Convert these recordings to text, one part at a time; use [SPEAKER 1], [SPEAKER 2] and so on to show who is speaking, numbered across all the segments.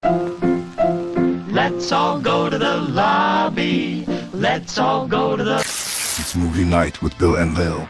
[SPEAKER 1] Let's all go to the lobby. Let's all go to the...
[SPEAKER 2] It's movie night with Bill and Lil.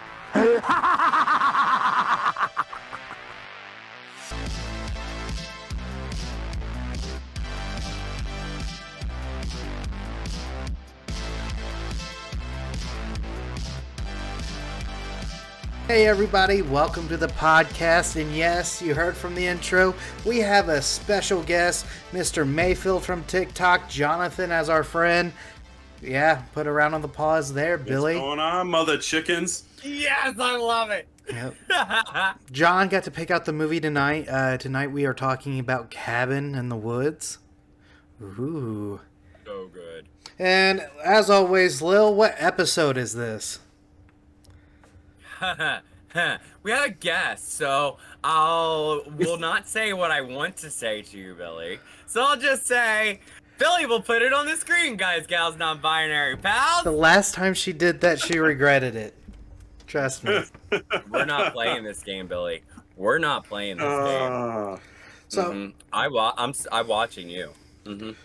[SPEAKER 3] Hey everybody, welcome to the podcast, and yes, you heard from the intro, we have a special guest, Mr. Mayfield from TikTok, Jonathan as our friend. Yeah, put a round on the pause there, Billy.
[SPEAKER 4] What's going on, mother chickens?
[SPEAKER 5] Yes, I love it.
[SPEAKER 3] Yep. John got to pick out the movie tonight. Tonight we are talking about Cabin in the Woods. Ooh.
[SPEAKER 5] So good.
[SPEAKER 3] And as always, Lil, what episode is this?
[SPEAKER 5] We had a guest, so will not say what I want to say to you, Billy. So I'll just say, Billy will put it on the screen, guys, gals, non-binary pals.
[SPEAKER 3] The last time she did that, she regretted it. Trust me.
[SPEAKER 5] We're not playing this game, Billy. We're not playing this game.
[SPEAKER 3] So
[SPEAKER 5] I'm watching you.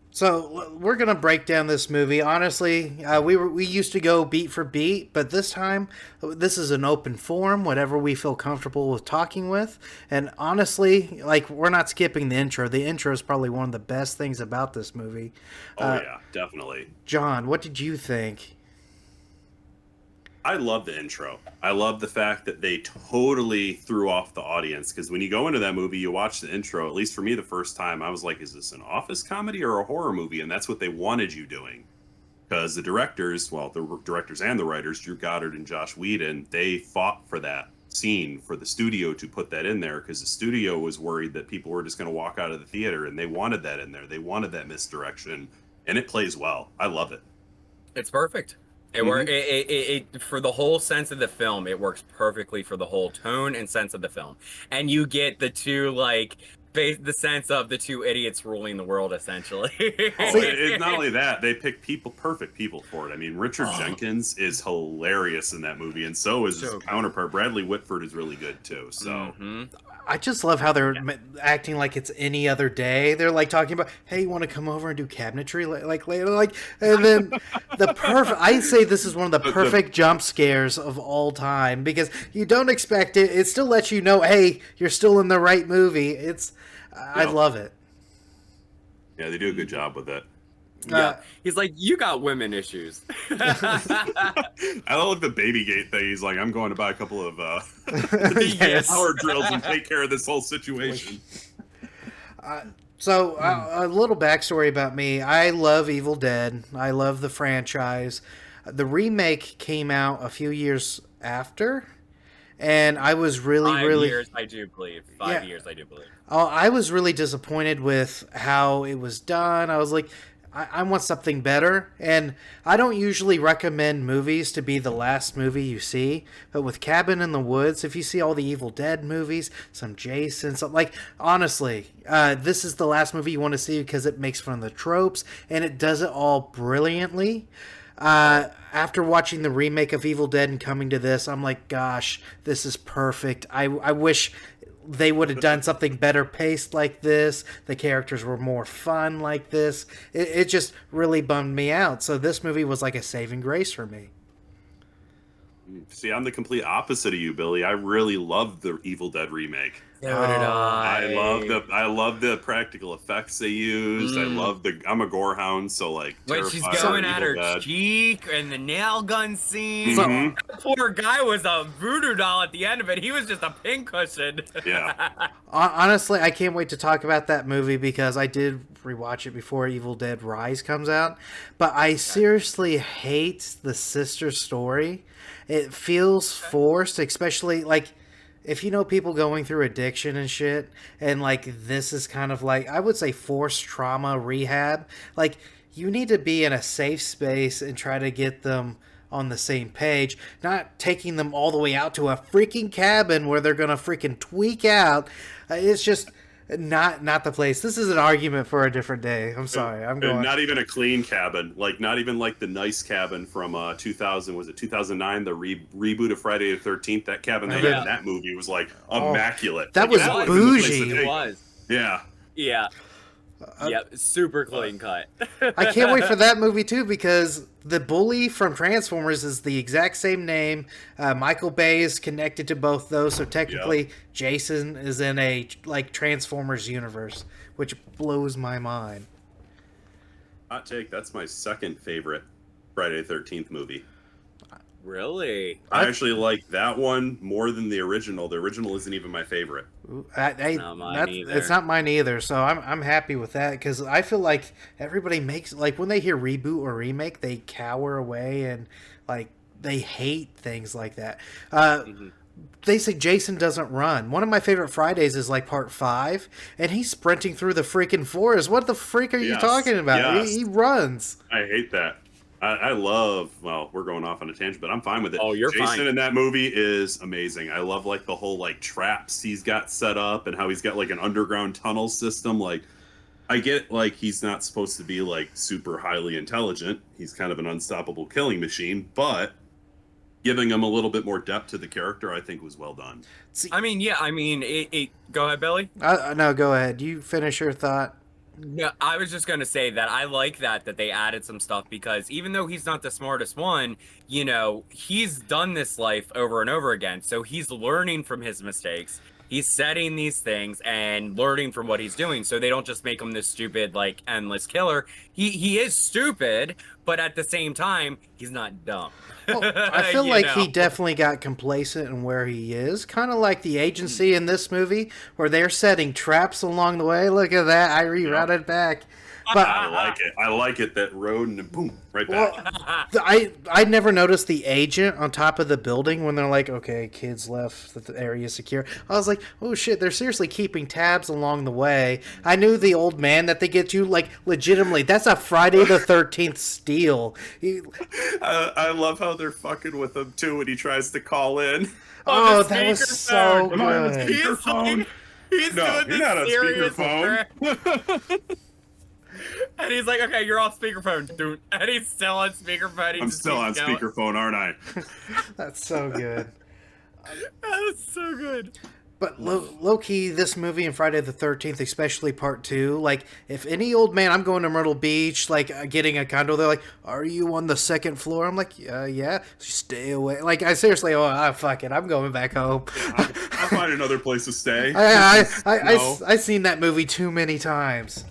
[SPEAKER 3] So we're gonna break down this movie. Honestly, we used to go beat for beat, but this time this is an open forum, whatever we feel comfortable with talking with. And honestly, like, we're not skipping the intro. The intro is probably one of the best things about this movie.
[SPEAKER 4] Yeah, definitely.
[SPEAKER 3] John, what did you think?
[SPEAKER 4] I love the intro. I love the fact that they totally threw off the audience, because when you go into that movie, you watch the intro, at least for me the first time, I was like, is this an office comedy or a horror movie? And that's what they wanted you doing. Because the directors and the writers, Drew Goddard and Josh Whedon, they fought for that scene for the studio to put that in there, because the studio was worried that people were just going to walk out of the theater, and they wanted that in there. They wanted that misdirection, and it plays well. I love it.
[SPEAKER 5] It's perfect. It for the whole sense of the film, it works perfectly for the whole tone and sense of the film. And you get the two, like, the sense of the two idiots ruling the world, essentially.
[SPEAKER 4] It's not only that, they pick perfect people for it. I mean, Richard Jenkins is hilarious in that movie, and so is his counterpart. Bradley Whitford is really good too. So
[SPEAKER 3] I just love how they're acting like it's any other day. They're like talking about, hey, you want to come over and do cabinetry like later? Like, and then I say this is one of the perfect jump scares of all time, because you don't expect it. It still lets you know, hey, you're still in the right movie. I love it.
[SPEAKER 4] Yeah, they do a good job with it.
[SPEAKER 5] Yeah, he's like, you got women issues.
[SPEAKER 4] I love the baby gate thing. He's like, I'm going to buy a couple of
[SPEAKER 3] Yes.
[SPEAKER 4] power drills and take care of this whole situation.
[SPEAKER 3] So, a little backstory about me. I love Evil Dead. I love the franchise. The remake came out a few years after, and I was really...
[SPEAKER 5] 5 years, I do believe. 5 years, I do believe.
[SPEAKER 3] I was really disappointed with how it was done. I was like, I want something better. And I don't usually recommend movies to be the last movie you see. But with Cabin in the Woods, if you see all the Evil Dead movies, some Jason, honestly, this is the last movie you want to see, because it makes fun of the tropes, and it does it all brilliantly. After watching the remake of Evil Dead and coming to this, I'm like, gosh, this is perfect. I wish they would have done something better paced like this. The characters were more fun like this. It just really bummed me out. So this movie was like a saving grace for me.
[SPEAKER 4] See, I'm the complete opposite of you, Billy. I really love the Evil Dead remake.
[SPEAKER 5] So did I.
[SPEAKER 4] I love the practical effects they used. I'm a gore hound, so like.
[SPEAKER 5] When she's
[SPEAKER 4] Terrifier,
[SPEAKER 5] going at
[SPEAKER 4] Evil
[SPEAKER 5] her
[SPEAKER 4] Dead.
[SPEAKER 5] cheek and the nail gun scene.
[SPEAKER 4] Mhm.
[SPEAKER 5] That poor guy was a voodoo doll at the end of it. He was just a pincushion.
[SPEAKER 4] Yeah.
[SPEAKER 3] Honestly, I can't wait to talk about that movie, because I did rewatch it before Evil Dead Rise comes out. But I seriously hate the sister story. It feels forced, especially like if you know people going through addiction and shit, and like this is kind of like, I would say, forced trauma rehab. Like, you need to be in a safe space and try to get them on the same page, not taking them all the way out to a freaking cabin where they're gonna freaking tweak out. It's just not the place. This is an argument for a different day. I'm sorry. I'm going.
[SPEAKER 4] Not even a clean cabin. Like, not even like the nice cabin from 2000. Was it 2009? The reboot of Friday the 13th. That cabin they had in that movie was like immaculate.
[SPEAKER 3] That
[SPEAKER 4] Like,
[SPEAKER 3] was
[SPEAKER 4] the place
[SPEAKER 3] bougie.
[SPEAKER 4] to
[SPEAKER 5] It
[SPEAKER 4] take.
[SPEAKER 5] was.
[SPEAKER 4] Yeah.
[SPEAKER 5] Yeah. Yep, super clean cut.
[SPEAKER 3] I can't wait for that movie too because the bully from Transformers is the exact same name. Michael Bay is connected to both those, so technically Jason is in a like Transformers universe, which blows my mind.
[SPEAKER 4] Hot take. That's my second favorite Friday the 13th movie.
[SPEAKER 5] Really?
[SPEAKER 4] I actually like that one more than the original. The original isn't even my favorite.
[SPEAKER 5] Not mine either.
[SPEAKER 3] It's not mine either, so I'm happy with that because I feel like everybody makes like when they hear reboot or remake, they cower away and like they hate things like that. They say Jason doesn't run. One of my favorite Fridays is like part 5, and he's sprinting through the freaking forest. What the freak are you talking about?
[SPEAKER 4] Yes.
[SPEAKER 3] He runs.
[SPEAKER 4] I hate that. I love, well, we're going off on a tangent, but I'm fine with it.
[SPEAKER 5] Oh, you're
[SPEAKER 4] Jason
[SPEAKER 5] fine.
[SPEAKER 4] in that movie is amazing. I love like the whole like traps he's got set up and how he's got like an underground tunnel system. Like I get like he's not supposed to be like super highly intelligent. He's kind of an unstoppable killing machine, but giving him a little bit more depth to the character, I think was well done.
[SPEAKER 5] I mean, yeah, go ahead, Billy.
[SPEAKER 3] No, go ahead. You finish your thought.
[SPEAKER 5] No, I was just gonna say that I like that they added some stuff because even though he's not the smartest one, you know, he's done this life over and over again. So he's learning from his mistakes. He's setting these things and learning from what he's doing. So they don't just make him this stupid, like endless killer. He is stupid, but at the same time, he's not dumb.
[SPEAKER 3] Well, I feel like he definitely got complacent in where he is. Kind of like the agency in this movie, where they're setting traps along the way. Look at that. I rerouted back. But
[SPEAKER 4] I like it. I like it, that road, and then boom, right back.
[SPEAKER 3] I never noticed the agent on top of the building when they're like, okay, kids left, the area is secure. I was like, oh shit, they're seriously keeping tabs along the way. I knew the old man that they get you, like, legitimately, that's a Friday the 13th steal.
[SPEAKER 4] I love how they're fucking with him, too, when he tries to call in.
[SPEAKER 3] Oh, that was so
[SPEAKER 4] Am I on a
[SPEAKER 3] good.
[SPEAKER 4] speakerphone?
[SPEAKER 5] He's
[SPEAKER 4] No,
[SPEAKER 5] doing
[SPEAKER 4] you're
[SPEAKER 5] this
[SPEAKER 4] not on
[SPEAKER 5] serious
[SPEAKER 4] speakerphone.
[SPEAKER 5] trick. And he's like, okay, you're off speakerphone, dude. And he's still on speakerphone.
[SPEAKER 4] I'm still on speakerphone, aren't I?
[SPEAKER 3] That's so good.
[SPEAKER 5] That was so good.
[SPEAKER 3] But low key, this movie and Friday the 13th, especially part 2, like, if any old man, I'm going to Myrtle Beach, like, getting a condo, they're like, are you on the 2nd floor? I'm like, yeah. Stay away. Like, I seriously, fuck it, I'm going back home.
[SPEAKER 4] I'll find another place to stay.
[SPEAKER 3] I've seen that movie too many times.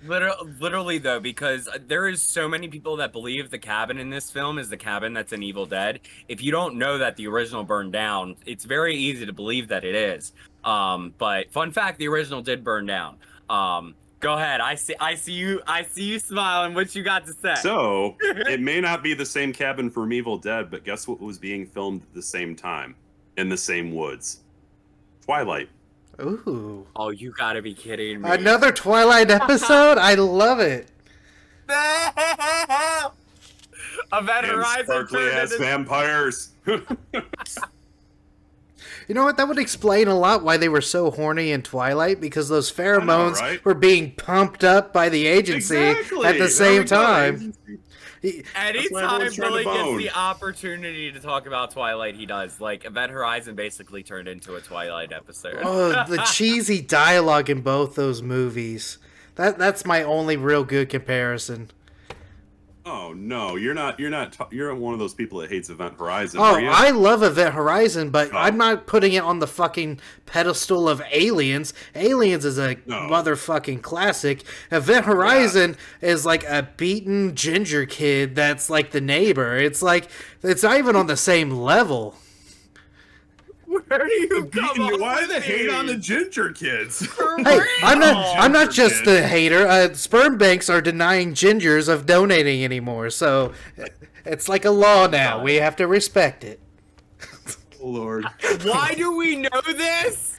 [SPEAKER 5] Literally, though, because there is so many people that believe the cabin in this film is the cabin that's in Evil Dead. If you don't know that the original burned down, it's very easy to believe that it is. But fun fact, the original did burn down. Go ahead. I see you smiling. What you got to say?
[SPEAKER 4] So, it may not be the same cabin from Evil Dead, but guess what was being filmed at the same time? In the same woods? Twilight.
[SPEAKER 3] Ooh.
[SPEAKER 5] Oh, you gotta be kidding me.
[SPEAKER 3] Another Twilight episode? I love it.
[SPEAKER 5] Event
[SPEAKER 4] And
[SPEAKER 5] Horizon
[SPEAKER 4] sparkly
[SPEAKER 5] turned
[SPEAKER 4] ass
[SPEAKER 5] into-
[SPEAKER 4] vampires.
[SPEAKER 3] You know what? That would explain a lot why they were so horny in Twilight, because those pheromones
[SPEAKER 4] right?
[SPEAKER 3] were being pumped up by the agency
[SPEAKER 4] Exactly.
[SPEAKER 3] at the
[SPEAKER 4] There
[SPEAKER 3] same
[SPEAKER 4] we go,
[SPEAKER 3] time.
[SPEAKER 4] agency.
[SPEAKER 5] Anytime
[SPEAKER 4] everyone's trying
[SPEAKER 5] Billy
[SPEAKER 4] to
[SPEAKER 5] gets
[SPEAKER 4] bone.
[SPEAKER 5] the opportunity to talk about Twilight, he does. Like, Event Horizon basically turned into a Twilight episode.
[SPEAKER 3] Oh, the cheesy dialogue in both those movies. That's my only real good comparison.
[SPEAKER 4] Oh no, you're not. You're one of those people that hates Event Horizon.
[SPEAKER 3] Oh,
[SPEAKER 4] are you?
[SPEAKER 3] I love Event Horizon, but
[SPEAKER 4] Oh.
[SPEAKER 3] I'm not putting it on the fucking pedestal of Aliens. Aliens is a
[SPEAKER 4] No.
[SPEAKER 3] motherfucking classic. Event Horizon is like a beaten ginger kid that's like the neighbor. It's like, it's not even on the same level.
[SPEAKER 5] Where do you
[SPEAKER 4] Beating
[SPEAKER 5] come
[SPEAKER 4] you.
[SPEAKER 5] up
[SPEAKER 4] Why
[SPEAKER 5] with
[SPEAKER 4] the hate on the
[SPEAKER 5] these?
[SPEAKER 4] ginger kids?
[SPEAKER 3] Hey, I'm not just
[SPEAKER 4] kid.
[SPEAKER 3] the hater. Sperm banks are denying gingers of donating anymore, so it's like a law now. We have to respect it.
[SPEAKER 4] Oh Lord.
[SPEAKER 5] Why do we know this?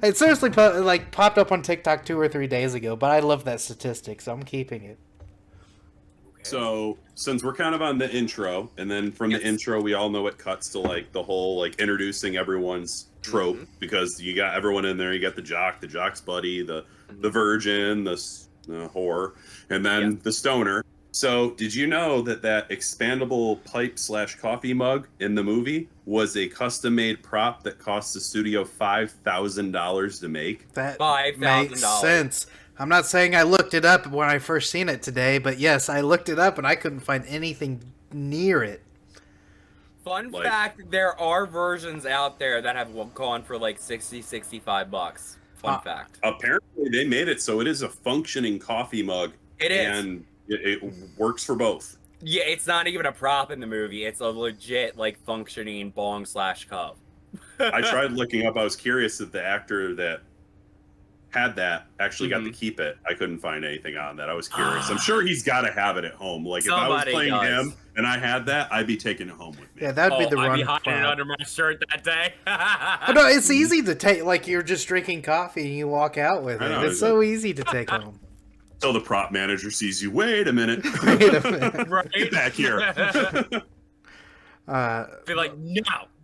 [SPEAKER 3] It seriously popped up on TikTok 2 or 3 days ago, but I love that statistic, so I'm keeping it.
[SPEAKER 4] So, since we're kind of on the intro, and then from
[SPEAKER 5] Yes.
[SPEAKER 4] the intro, we all know it cuts to like the whole like introducing everyone's trope, because you got everyone in there. You got the jock's buddy, the virgin, the whore, and then the stoner. So, did you know that expandable pipe / coffee mug in the movie was a custom made prop that cost the studio $5,000 to make?
[SPEAKER 3] That
[SPEAKER 5] $5,000.
[SPEAKER 3] makes sense. I'm not saying I looked it up when I first seen it today, but yes, I looked it up and I couldn't find anything near it.
[SPEAKER 5] Fun
[SPEAKER 4] Like-
[SPEAKER 5] fact, there are versions out there that have gone for like 60, 65 bucks. Fun fact.
[SPEAKER 4] Apparently, they made it so it is a functioning coffee mug.
[SPEAKER 5] It is.
[SPEAKER 4] And it works for both.
[SPEAKER 5] Yeah, it's not even a prop in the movie. It's a legit, like, functioning bong/cup.
[SPEAKER 4] I tried looking up. I was curious if the actor that had that actually got to keep it. I couldn't find anything on that. I was curious. I'm sure he's got to have it at home. Like, if I was
[SPEAKER 5] Somebody
[SPEAKER 4] playing
[SPEAKER 5] does.
[SPEAKER 4] him and I had that, I'd be taking it home with me.
[SPEAKER 3] Yeah, that would be the
[SPEAKER 5] I'd
[SPEAKER 3] run.
[SPEAKER 5] be hiding it
[SPEAKER 3] prop.
[SPEAKER 5] under my shirt that day.
[SPEAKER 3] Oh, no, it's easy to take. Like you're just drinking coffee and you walk out with
[SPEAKER 4] I
[SPEAKER 3] it.
[SPEAKER 4] know,
[SPEAKER 3] It's
[SPEAKER 4] it's
[SPEAKER 3] so easy to take home.
[SPEAKER 4] So the prop manager sees you. Wait a minute.
[SPEAKER 3] Wait a minute.
[SPEAKER 5] Right?
[SPEAKER 4] Get back here.
[SPEAKER 5] Be like, no,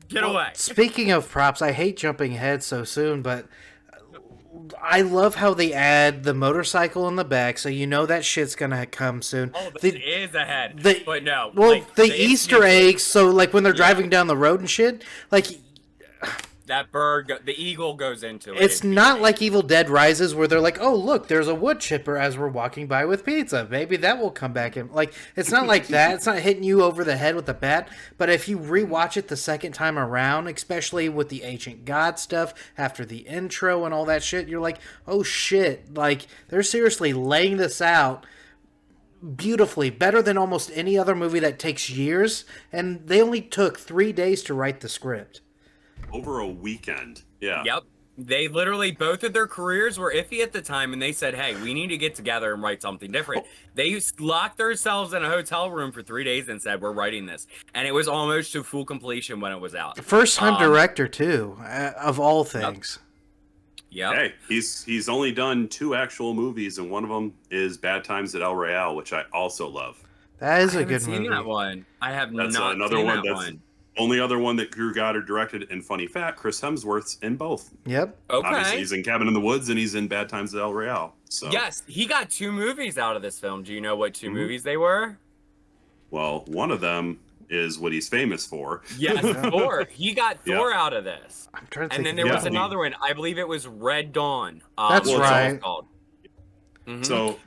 [SPEAKER 5] get away.
[SPEAKER 3] Speaking of props, I hate jumping ahead so soon, but I love how they add the motorcycle in the back, so you know that shit's gonna come soon.
[SPEAKER 5] Oh, that
[SPEAKER 3] The-
[SPEAKER 5] is ahead.
[SPEAKER 3] the-
[SPEAKER 5] but no.
[SPEAKER 3] Well,
[SPEAKER 5] like,
[SPEAKER 3] the Easter eggs, so like when they're driving down the road and shit, like
[SPEAKER 5] That bird, the eagle goes into it.
[SPEAKER 3] it's not like Evil Dead Rises where they're like, oh look, there's a wood chipper as we're walking by with pizza. Maybe that will come back in. Like it's not like that. It's not hitting you over the head with a bat. But if you rewatch it the second time around, especially with the ancient god stuff after the intro and all that shit, you're like, oh shit! Like they're seriously laying this out beautifully, better than almost any other movie that takes years. And they only took 3 days to write the script.
[SPEAKER 4] Over a weekend. Yeah.
[SPEAKER 5] Yep. They literally, both of their careers were iffy at the time, and they said, hey, we need to get together and write something different. They locked themselves in a hotel room for 3 days and said, we're writing this. And it was almost to full completion when it was out.
[SPEAKER 3] First time director too, of all things.
[SPEAKER 5] Yep.
[SPEAKER 4] Hey, he's only done 2 actual movies, and one of them is Bad Times at El Royale, which I also love.
[SPEAKER 3] That is
[SPEAKER 5] I
[SPEAKER 3] a
[SPEAKER 5] haven't
[SPEAKER 3] good
[SPEAKER 5] seen
[SPEAKER 3] movie.
[SPEAKER 5] that one. I have
[SPEAKER 4] That's
[SPEAKER 5] not
[SPEAKER 4] another
[SPEAKER 5] seen
[SPEAKER 4] one
[SPEAKER 5] that
[SPEAKER 4] that's
[SPEAKER 5] one.
[SPEAKER 4] only other one that Drew Goddard directed. And funny fact, Chris Hemsworth's in both.
[SPEAKER 3] Yep.
[SPEAKER 4] Obviously,
[SPEAKER 5] Okay.
[SPEAKER 4] he's in Cabin in the Woods and he's in Bad Times at El Royale. So
[SPEAKER 5] Yes, he got 2 movies out of this film. Do you know what 2
[SPEAKER 4] Mm-hmm.
[SPEAKER 5] movies they were?
[SPEAKER 4] well, one of them is what he's famous for.
[SPEAKER 5] Yes, Thor. He got
[SPEAKER 4] Yeah.
[SPEAKER 5] Thor out of this.
[SPEAKER 3] I'm trying to
[SPEAKER 5] And
[SPEAKER 3] think.
[SPEAKER 5] then there was
[SPEAKER 4] Yeah.
[SPEAKER 5] another one. I believe it was Red Dawn.
[SPEAKER 3] That's
[SPEAKER 5] what it's
[SPEAKER 3] right.
[SPEAKER 5] called. Mhm.
[SPEAKER 4] So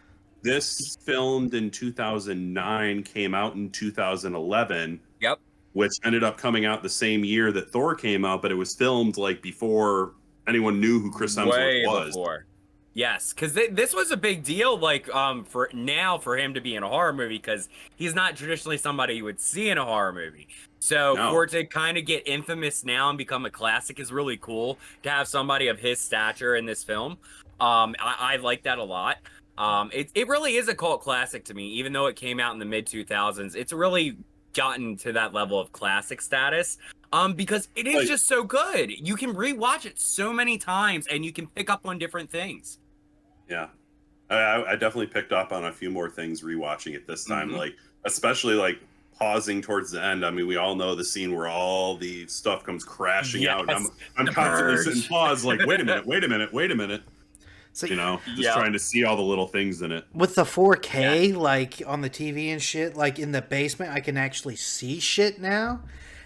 [SPEAKER 4] this filmed in 2009, came out in 2011,
[SPEAKER 5] Yep.
[SPEAKER 4] which ended up coming out the same year that Thor came out, but it was filmed like before anyone knew who Chris Hemsworth
[SPEAKER 5] Way
[SPEAKER 4] was.
[SPEAKER 5] before. Yes, because this was a big deal, like for him to be in a horror movie, because he's not traditionally somebody you would see in a horror movie. So
[SPEAKER 4] No.
[SPEAKER 5] for it to kind of get infamous now and become a classic is really cool to have somebody of his stature in this film. I like that a lot. It really is a cult classic to me, even though it came out in the mid 2000s. It's really gotten to that level of classic status. Because it is
[SPEAKER 4] Like-
[SPEAKER 5] just so good. You can rewatch it so many times and you can pick up on different things.
[SPEAKER 4] Yeah. I definitely picked up on a few more things rewatching it this time,
[SPEAKER 5] Mhm.
[SPEAKER 4] like especially like pausing towards the end. I mean, we all know the scene where all the stuff comes crashing out.
[SPEAKER 5] Yes,
[SPEAKER 4] I'm
[SPEAKER 5] the
[SPEAKER 4] constantly
[SPEAKER 5] purge.
[SPEAKER 4] sitting pause, like, wait a minute, wait a minute, wait a minute.
[SPEAKER 3] So,
[SPEAKER 4] You know, just
[SPEAKER 5] Yeah.
[SPEAKER 4] trying to see all the little things in it.
[SPEAKER 3] with the 4K, like on the TV and shit, like in the basement, I can actually see shit now.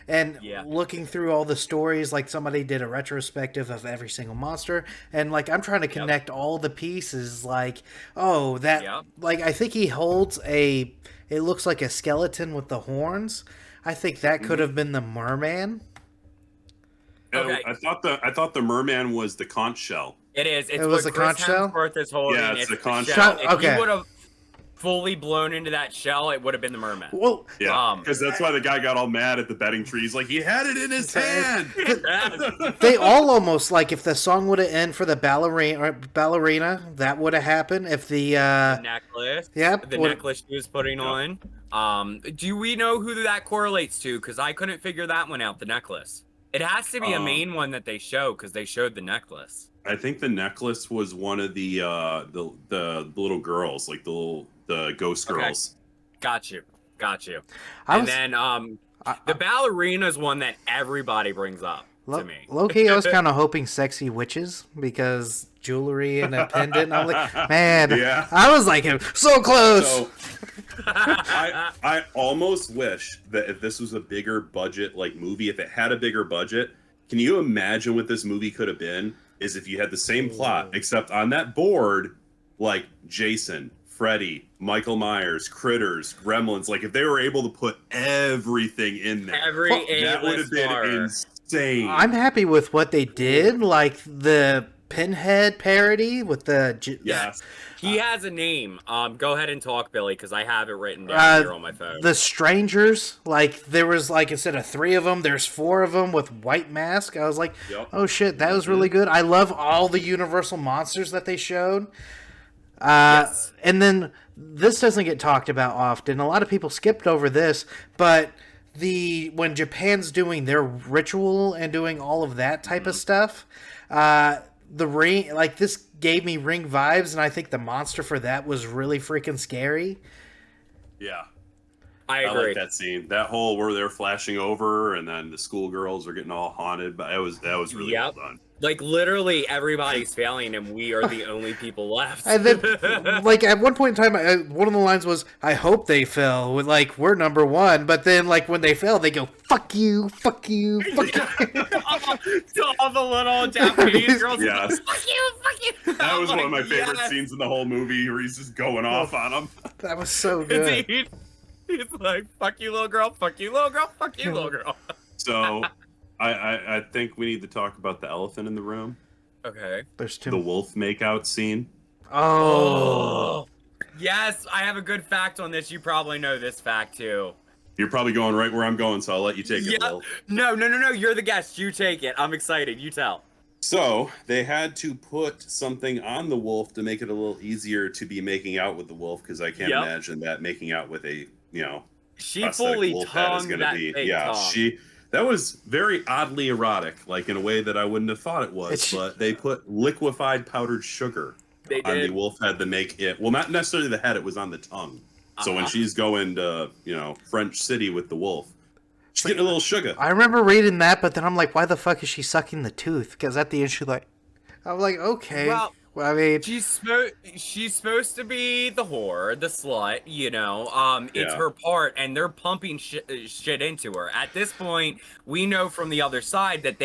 [SPEAKER 3] And
[SPEAKER 5] Yeah.
[SPEAKER 3] looking through all the stories, like somebody did a retrospective of every single monster, and like I'm trying to connect all the pieces. Like, oh, that,
[SPEAKER 5] Yep.
[SPEAKER 3] like I think he holds a. It looks like a skeleton with the horns. I think that could have been the merman.
[SPEAKER 5] Okay.
[SPEAKER 4] I thought the merman was the conch shell.
[SPEAKER 5] It is. It's
[SPEAKER 3] It was
[SPEAKER 5] what
[SPEAKER 3] the
[SPEAKER 5] Chris
[SPEAKER 3] conch shell?
[SPEAKER 5] Hemsworth is holding.
[SPEAKER 4] Yeah, it's the conch
[SPEAKER 5] shell.
[SPEAKER 3] shell.
[SPEAKER 5] If
[SPEAKER 3] Okay.
[SPEAKER 5] he would have fully blown into that shell, it would have been the merman.
[SPEAKER 3] Well,
[SPEAKER 4] Yeah, because that's why the guy got all mad at the betting tree. He's like, he had it in his hand.
[SPEAKER 3] they all almost like if the song would have ended for the ballerina, that would have happened. If the
[SPEAKER 5] necklace.
[SPEAKER 3] Yep,
[SPEAKER 5] The
[SPEAKER 3] what-
[SPEAKER 5] necklace she was putting on. Do we know who that correlates to? Because I couldn't figure that one out. The necklace. It has to be a main one that they show because they showed the necklace.
[SPEAKER 4] I think the necklace was one of the little girls, like the ghost
[SPEAKER 5] Okay.
[SPEAKER 4] girls.
[SPEAKER 5] Got you.
[SPEAKER 3] I
[SPEAKER 5] And
[SPEAKER 3] was
[SPEAKER 5] then the ballerina is one that everybody brings up to me.
[SPEAKER 3] low-key, I was kind of hoping sexy witches because jewelry and a pendant. I'm like, man,
[SPEAKER 4] Yeah.
[SPEAKER 3] I was like, so close.
[SPEAKER 4] So I almost wish that if this was a bigger budget like movie, if it had a bigger budget, can you imagine what this movie could have been? Is if you had the same plot, except on that board like Jason, Freddy, Michael Myers, Critters, Gremlins, like if they were able to put everything in there,
[SPEAKER 5] Every
[SPEAKER 4] that would have been insane.
[SPEAKER 3] I'm happy with what they did, like the Pinhead parody with the
[SPEAKER 4] Yes.
[SPEAKER 5] He has a name. Go ahead and talk, Billy, because I have it written down here on my phone.
[SPEAKER 3] The Strangers, like there was like instead of 3 of them, there's 4 of them with white mask. I was like,
[SPEAKER 4] Yep.
[SPEAKER 3] oh shit, that was really good. I love all the Universal monsters that they showed.
[SPEAKER 5] Yes.
[SPEAKER 3] And then this doesn't get talked about often. A lot of people skipped over this, but when Japan's doing their ritual and doing all of that type of stuff, the ring, like this gave me Ring vibes, and I think the monster for that was really freaking scary.
[SPEAKER 4] Yeah.
[SPEAKER 5] I
[SPEAKER 4] I
[SPEAKER 5] agree.
[SPEAKER 4] like that scene. That whole where they're flashing over and then the schoolgirls are getting all haunted, but that was really well done.
[SPEAKER 5] Like literally everybody's failing, and we are the only people left.
[SPEAKER 3] And then, like at one point in time, one of the lines was, "I hope they fail." With like we're number 1, but then like when they fail, they go, "Fuck you, fuck you, fuck you."
[SPEAKER 5] To all the little Japanese girls.
[SPEAKER 4] Yes.
[SPEAKER 5] Fuck you, fuck you.
[SPEAKER 4] That was
[SPEAKER 5] I'm
[SPEAKER 4] one of my
[SPEAKER 5] like,
[SPEAKER 4] favorite
[SPEAKER 5] yes.
[SPEAKER 4] scenes in the whole movie where he's just going off on them.
[SPEAKER 3] That was so good.
[SPEAKER 5] Indeed. He's like, fuck you, little girl, fuck you, little girl, fuck you, little girl.
[SPEAKER 4] So I think we need to talk about the elephant in the room.
[SPEAKER 5] Okay.
[SPEAKER 3] There's
[SPEAKER 4] The
[SPEAKER 3] 2.
[SPEAKER 4] wolf makeout scene.
[SPEAKER 3] Oh.
[SPEAKER 5] Yes, I have a good fact on this. You probably know this fact too.
[SPEAKER 4] You're probably going right where I'm going, so I'll let you take it,
[SPEAKER 5] Yeah.
[SPEAKER 4] Will.
[SPEAKER 5] No. You're the guest. You take it. I'm excited. You tell.
[SPEAKER 4] So they had to put something on the wolf to make it a little easier to be making out with the wolf, because I can't
[SPEAKER 5] Yep.
[SPEAKER 4] imagine that making out with a
[SPEAKER 5] She
[SPEAKER 4] prosthetic
[SPEAKER 5] fully
[SPEAKER 4] wolf head is
[SPEAKER 5] tongued
[SPEAKER 4] gonna
[SPEAKER 5] that
[SPEAKER 4] be
[SPEAKER 5] fake tongue.
[SPEAKER 4] that was very oddly erotic, like in a way that I wouldn't have thought it was.
[SPEAKER 3] It's-
[SPEAKER 4] But they put liquefied powdered sugar
[SPEAKER 5] They
[SPEAKER 4] on the
[SPEAKER 5] did.
[SPEAKER 4] wolf head to make it, well, not necessarily the head, it was on the tongue. So when
[SPEAKER 5] Uh-huh.
[SPEAKER 4] she's going to French City with the wolf, she's getting a little sugar.
[SPEAKER 3] I remember reading that, but then I'm like, why the fuck is she sucking the tooth? Because at the end, I'm like, okay.
[SPEAKER 5] Well,
[SPEAKER 3] I mean,
[SPEAKER 5] She's supposed to be the whore, the slut, it's
[SPEAKER 4] Yeah.
[SPEAKER 5] her part, and they're pumping shit into her. At this point, we know from the other side that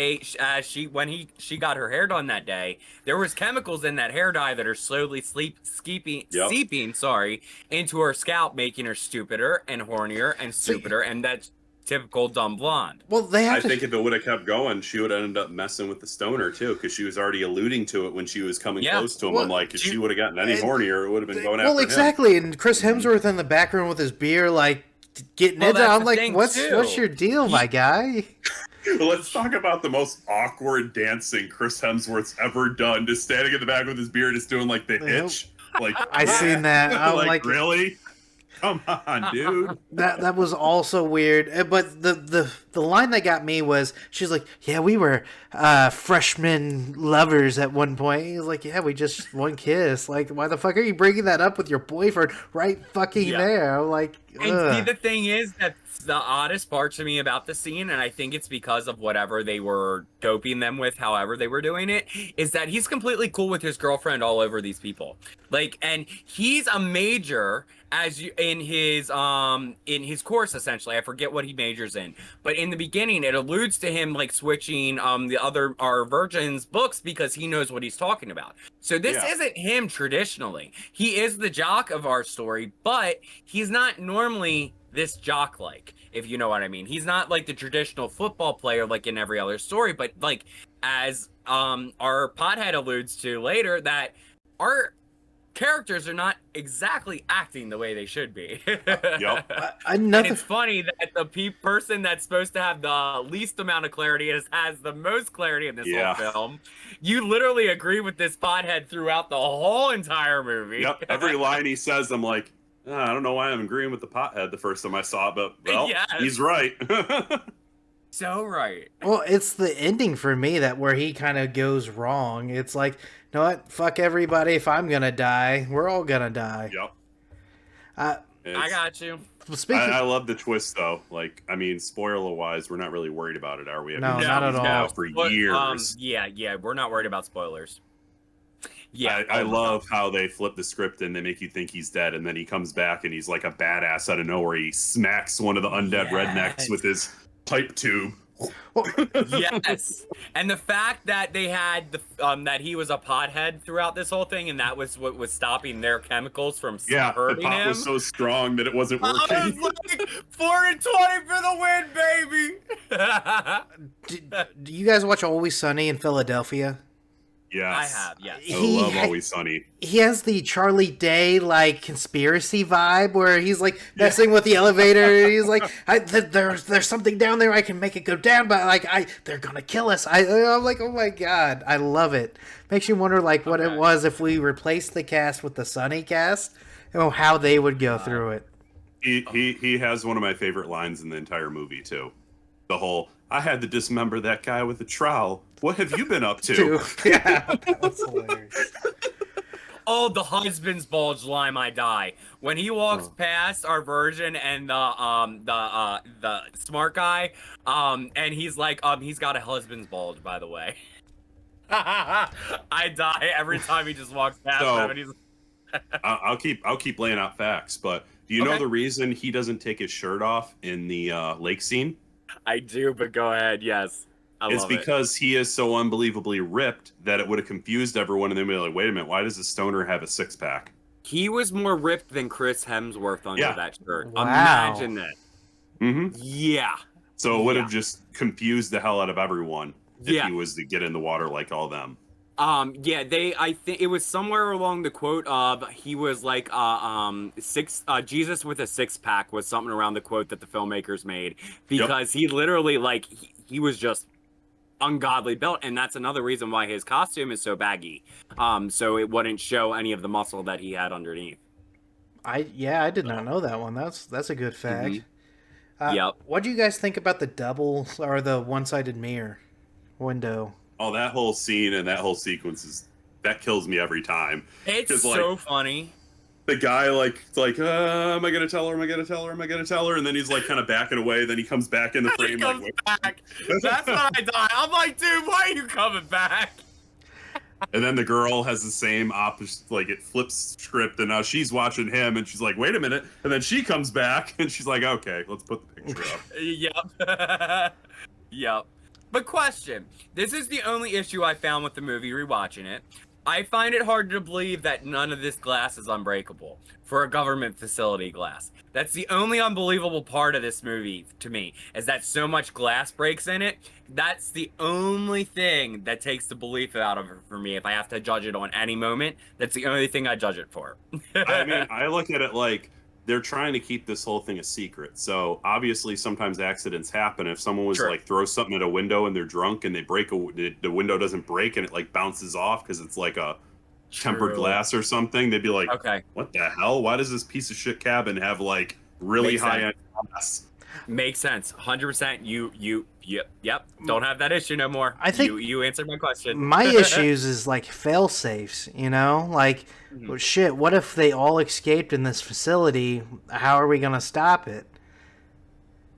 [SPEAKER 5] she got her hair done that day, there was chemicals in that hair dye that are slowly seeping into her scalp, making her stupider and hornier and stupider, and that's typical dumb blonde.
[SPEAKER 3] well, they
[SPEAKER 4] I
[SPEAKER 3] have to.
[SPEAKER 4] think if it would have kept going, she would have ended up messing with the stoner too, because she was already alluding to it when she was coming
[SPEAKER 5] Yeah.
[SPEAKER 4] close to him.
[SPEAKER 3] Well,
[SPEAKER 4] I'm like, if she would have gotten any
[SPEAKER 3] and-
[SPEAKER 4] hornier, it would have been going
[SPEAKER 3] Well,
[SPEAKER 4] after
[SPEAKER 3] exactly. And Chris Hemsworth in the background with his beer, like getting
[SPEAKER 5] Well,
[SPEAKER 3] into it.
[SPEAKER 5] that's
[SPEAKER 3] I'm
[SPEAKER 5] the
[SPEAKER 3] like,
[SPEAKER 5] thing,
[SPEAKER 3] what's
[SPEAKER 5] too.
[SPEAKER 3] your deal, my guy?
[SPEAKER 4] him. Let's talk about the most awkward dancing Chris Hemsworth's ever done. Just standing in the back with his beer, just doing like the hitch. Like
[SPEAKER 3] I seen that. I'm like,
[SPEAKER 4] really? Come on, dude.
[SPEAKER 3] that was also weird. But the line that got me was she's like, yeah, we were freshman lovers at one point. He's like, yeah, we just one kiss. Like, why the fuck are you bringing that up with your boyfriend right fucking
[SPEAKER 5] Yeah.
[SPEAKER 3] there? I'm like,
[SPEAKER 5] And see,
[SPEAKER 3] ugh.
[SPEAKER 5] the thing is that the oddest part to me about the scene, and I think it's because of whatever they were doping them with, however they were doing it, is that he's completely cool with his girlfriend all over these people. Like, and he's a major in his course, essentially. I forget what he majors in, but in the beginning it alludes to him like switching our virgin's books because he knows what he's talking about. So this
[SPEAKER 4] Yeah.
[SPEAKER 5] isn't him traditionally. He is the jock of our story, but he's not normally this jock like, if you know what I mean. He's not like the traditional football player like in every other story, but like as our pothead alludes to later, that our characters are not exactly acting the way they should be.
[SPEAKER 4] Yep.
[SPEAKER 5] And
[SPEAKER 3] Another
[SPEAKER 5] it's funny that the person that's supposed to have the least amount of clarity has the most clarity in this
[SPEAKER 4] Yeah.
[SPEAKER 5] whole film. You literally agree with this pothead throughout the whole entire movie.
[SPEAKER 4] Yep. Every line he says, I'm like, I don't know why I'm agreeing with the pothead the first time I saw it, but well,
[SPEAKER 5] Yes.
[SPEAKER 4] he's right.
[SPEAKER 5] So right.
[SPEAKER 3] Well, it's the ending for me that where he kind of goes wrong. It's like, you know what? Fuck everybody. If I'm gonna die, we're all gonna die.
[SPEAKER 4] Yep.
[SPEAKER 5] I
[SPEAKER 4] It's-
[SPEAKER 5] got you.
[SPEAKER 3] Speaking,
[SPEAKER 4] I love the twist though. Like, I mean, spoiler wise, we're not really worried about it, are we? I
[SPEAKER 3] No,
[SPEAKER 4] mean,
[SPEAKER 3] not at
[SPEAKER 4] it's
[SPEAKER 3] all.
[SPEAKER 4] been out for
[SPEAKER 5] But,
[SPEAKER 4] years.
[SPEAKER 5] yeah, we're not worried about spoilers. Yeah,
[SPEAKER 4] I love how they flip the script and they make you think he's dead, and then he comes back and he's like a badass out of nowhere. He smacks one of the undead
[SPEAKER 5] Yes.
[SPEAKER 4] rednecks with his pipe tube.
[SPEAKER 3] Well,
[SPEAKER 5] Yes, and the fact that they had that he was a pothead throughout this whole thing, and that was what was stopping their chemicals from
[SPEAKER 4] Yeah, the
[SPEAKER 5] hurting
[SPEAKER 4] pot
[SPEAKER 5] him.
[SPEAKER 4] was so strong that it wasn't
[SPEAKER 5] I
[SPEAKER 4] working.
[SPEAKER 5] was like 4-20 for the win, baby.
[SPEAKER 3] do you guys watch Always Sunny in Philadelphia?
[SPEAKER 4] Yes.
[SPEAKER 5] I have, yes.
[SPEAKER 4] I love Always Sunny.
[SPEAKER 3] He has the Charlie Day like conspiracy vibe where he's like messing with the elevator. And he's like, "There's something down there. I can make it go down, but like they're gonna kill us." I'm like, "Oh my god, I love it." Makes you wonder like what it was if we replaced the cast with the Sunny cast, and how they would go through it.
[SPEAKER 4] He has one of my favorite lines in the entire movie too. The whole "I had to dismember that guy with a trowel. What have you been up to?"
[SPEAKER 3] Yeah, that's hilarious.
[SPEAKER 5] Oh, the husband's bulge lime, I die. When he walks past our version and the smart guy, and he's like, he's got a husband's bulge, by the way. I die every time he just walks past him, and he's
[SPEAKER 4] I'll keep laying out facts, but do you know
[SPEAKER 5] Okay.
[SPEAKER 4] the reason he doesn't take his shirt off in the lake scene?
[SPEAKER 5] I do, but go ahead, yes.
[SPEAKER 4] It's because he is so unbelievably ripped that it would have confused everyone, and they'd be like, "Wait a minute, why does the stoner have a six-pack?"
[SPEAKER 5] He was more ripped than Chris Hemsworth under
[SPEAKER 4] Yeah.
[SPEAKER 5] that shirt.
[SPEAKER 3] Wow.
[SPEAKER 5] Imagine that.
[SPEAKER 4] Mm-hmm.
[SPEAKER 5] Yeah.
[SPEAKER 4] So it would have
[SPEAKER 5] Yeah.
[SPEAKER 4] just confused the hell out of everyone if
[SPEAKER 5] Yeah.
[SPEAKER 4] he was to get in the water like all them.
[SPEAKER 5] Yeah, I think it was somewhere along the quote of he was like Jesus with a six-pack was something around the quote that the filmmakers made, because he literally like he was just ungodly built, and that's another reason why his costume is so baggy, so it wouldn't show any of the muscle that he had underneath.
[SPEAKER 3] I did not know that one. That's a good fact.
[SPEAKER 5] Yep.
[SPEAKER 3] What do you guys think about the double or the one-sided mirror window?
[SPEAKER 4] Oh, that whole scene and that whole sequence that kills me every time.
[SPEAKER 5] It's
[SPEAKER 4] 'Cause,
[SPEAKER 5] so funny.
[SPEAKER 4] The guy it's like, am I gonna tell her? Am I gonna tell her? Am I gonna tell her? And then he's like kind of backing away. Then he comes back in the
[SPEAKER 5] He
[SPEAKER 4] frame.
[SPEAKER 5] comes
[SPEAKER 4] Like,
[SPEAKER 5] back. That's when I die. I'm like, dude, why are you coming back?
[SPEAKER 4] and then the girl has the same opposite, like it flips script, and now she's watching him, and she's like, wait a minute. And then she comes back, and she's like, okay, let's put the picture up.
[SPEAKER 5] Yep. Yep. But question, this is the only issue I found with the movie rewatching it. I find it hard to believe that none of this glass is unbreakable for a government facility glass. That's the only unbelievable part of this movie to me, is that so much glass breaks in it. That's the only thing that takes the belief out of it for me. If I have to judge it on any moment, that's the only thing I judge it for.
[SPEAKER 4] I mean, I look at it like they're trying to keep this whole thing a secret. So obviously, sometimes accidents happen. If someone was
[SPEAKER 5] Sure.
[SPEAKER 4] like throw something at a window and they're drunk and they the window doesn't break and it like bounces off because it's like a tempered
[SPEAKER 5] True.
[SPEAKER 4] glass or something, they'd be like,
[SPEAKER 5] Okay.
[SPEAKER 4] "What the hell? Why does this piece of shit cabin have like really
[SPEAKER 5] Makes
[SPEAKER 4] high end glass?"
[SPEAKER 5] Makes sense. 100%. Yep. Don't have that issue no more.
[SPEAKER 3] I think-
[SPEAKER 5] you answered my question.
[SPEAKER 3] My issues is like fail safes, like well, shit, what if they all escaped in this facility? How are we gonna stop it?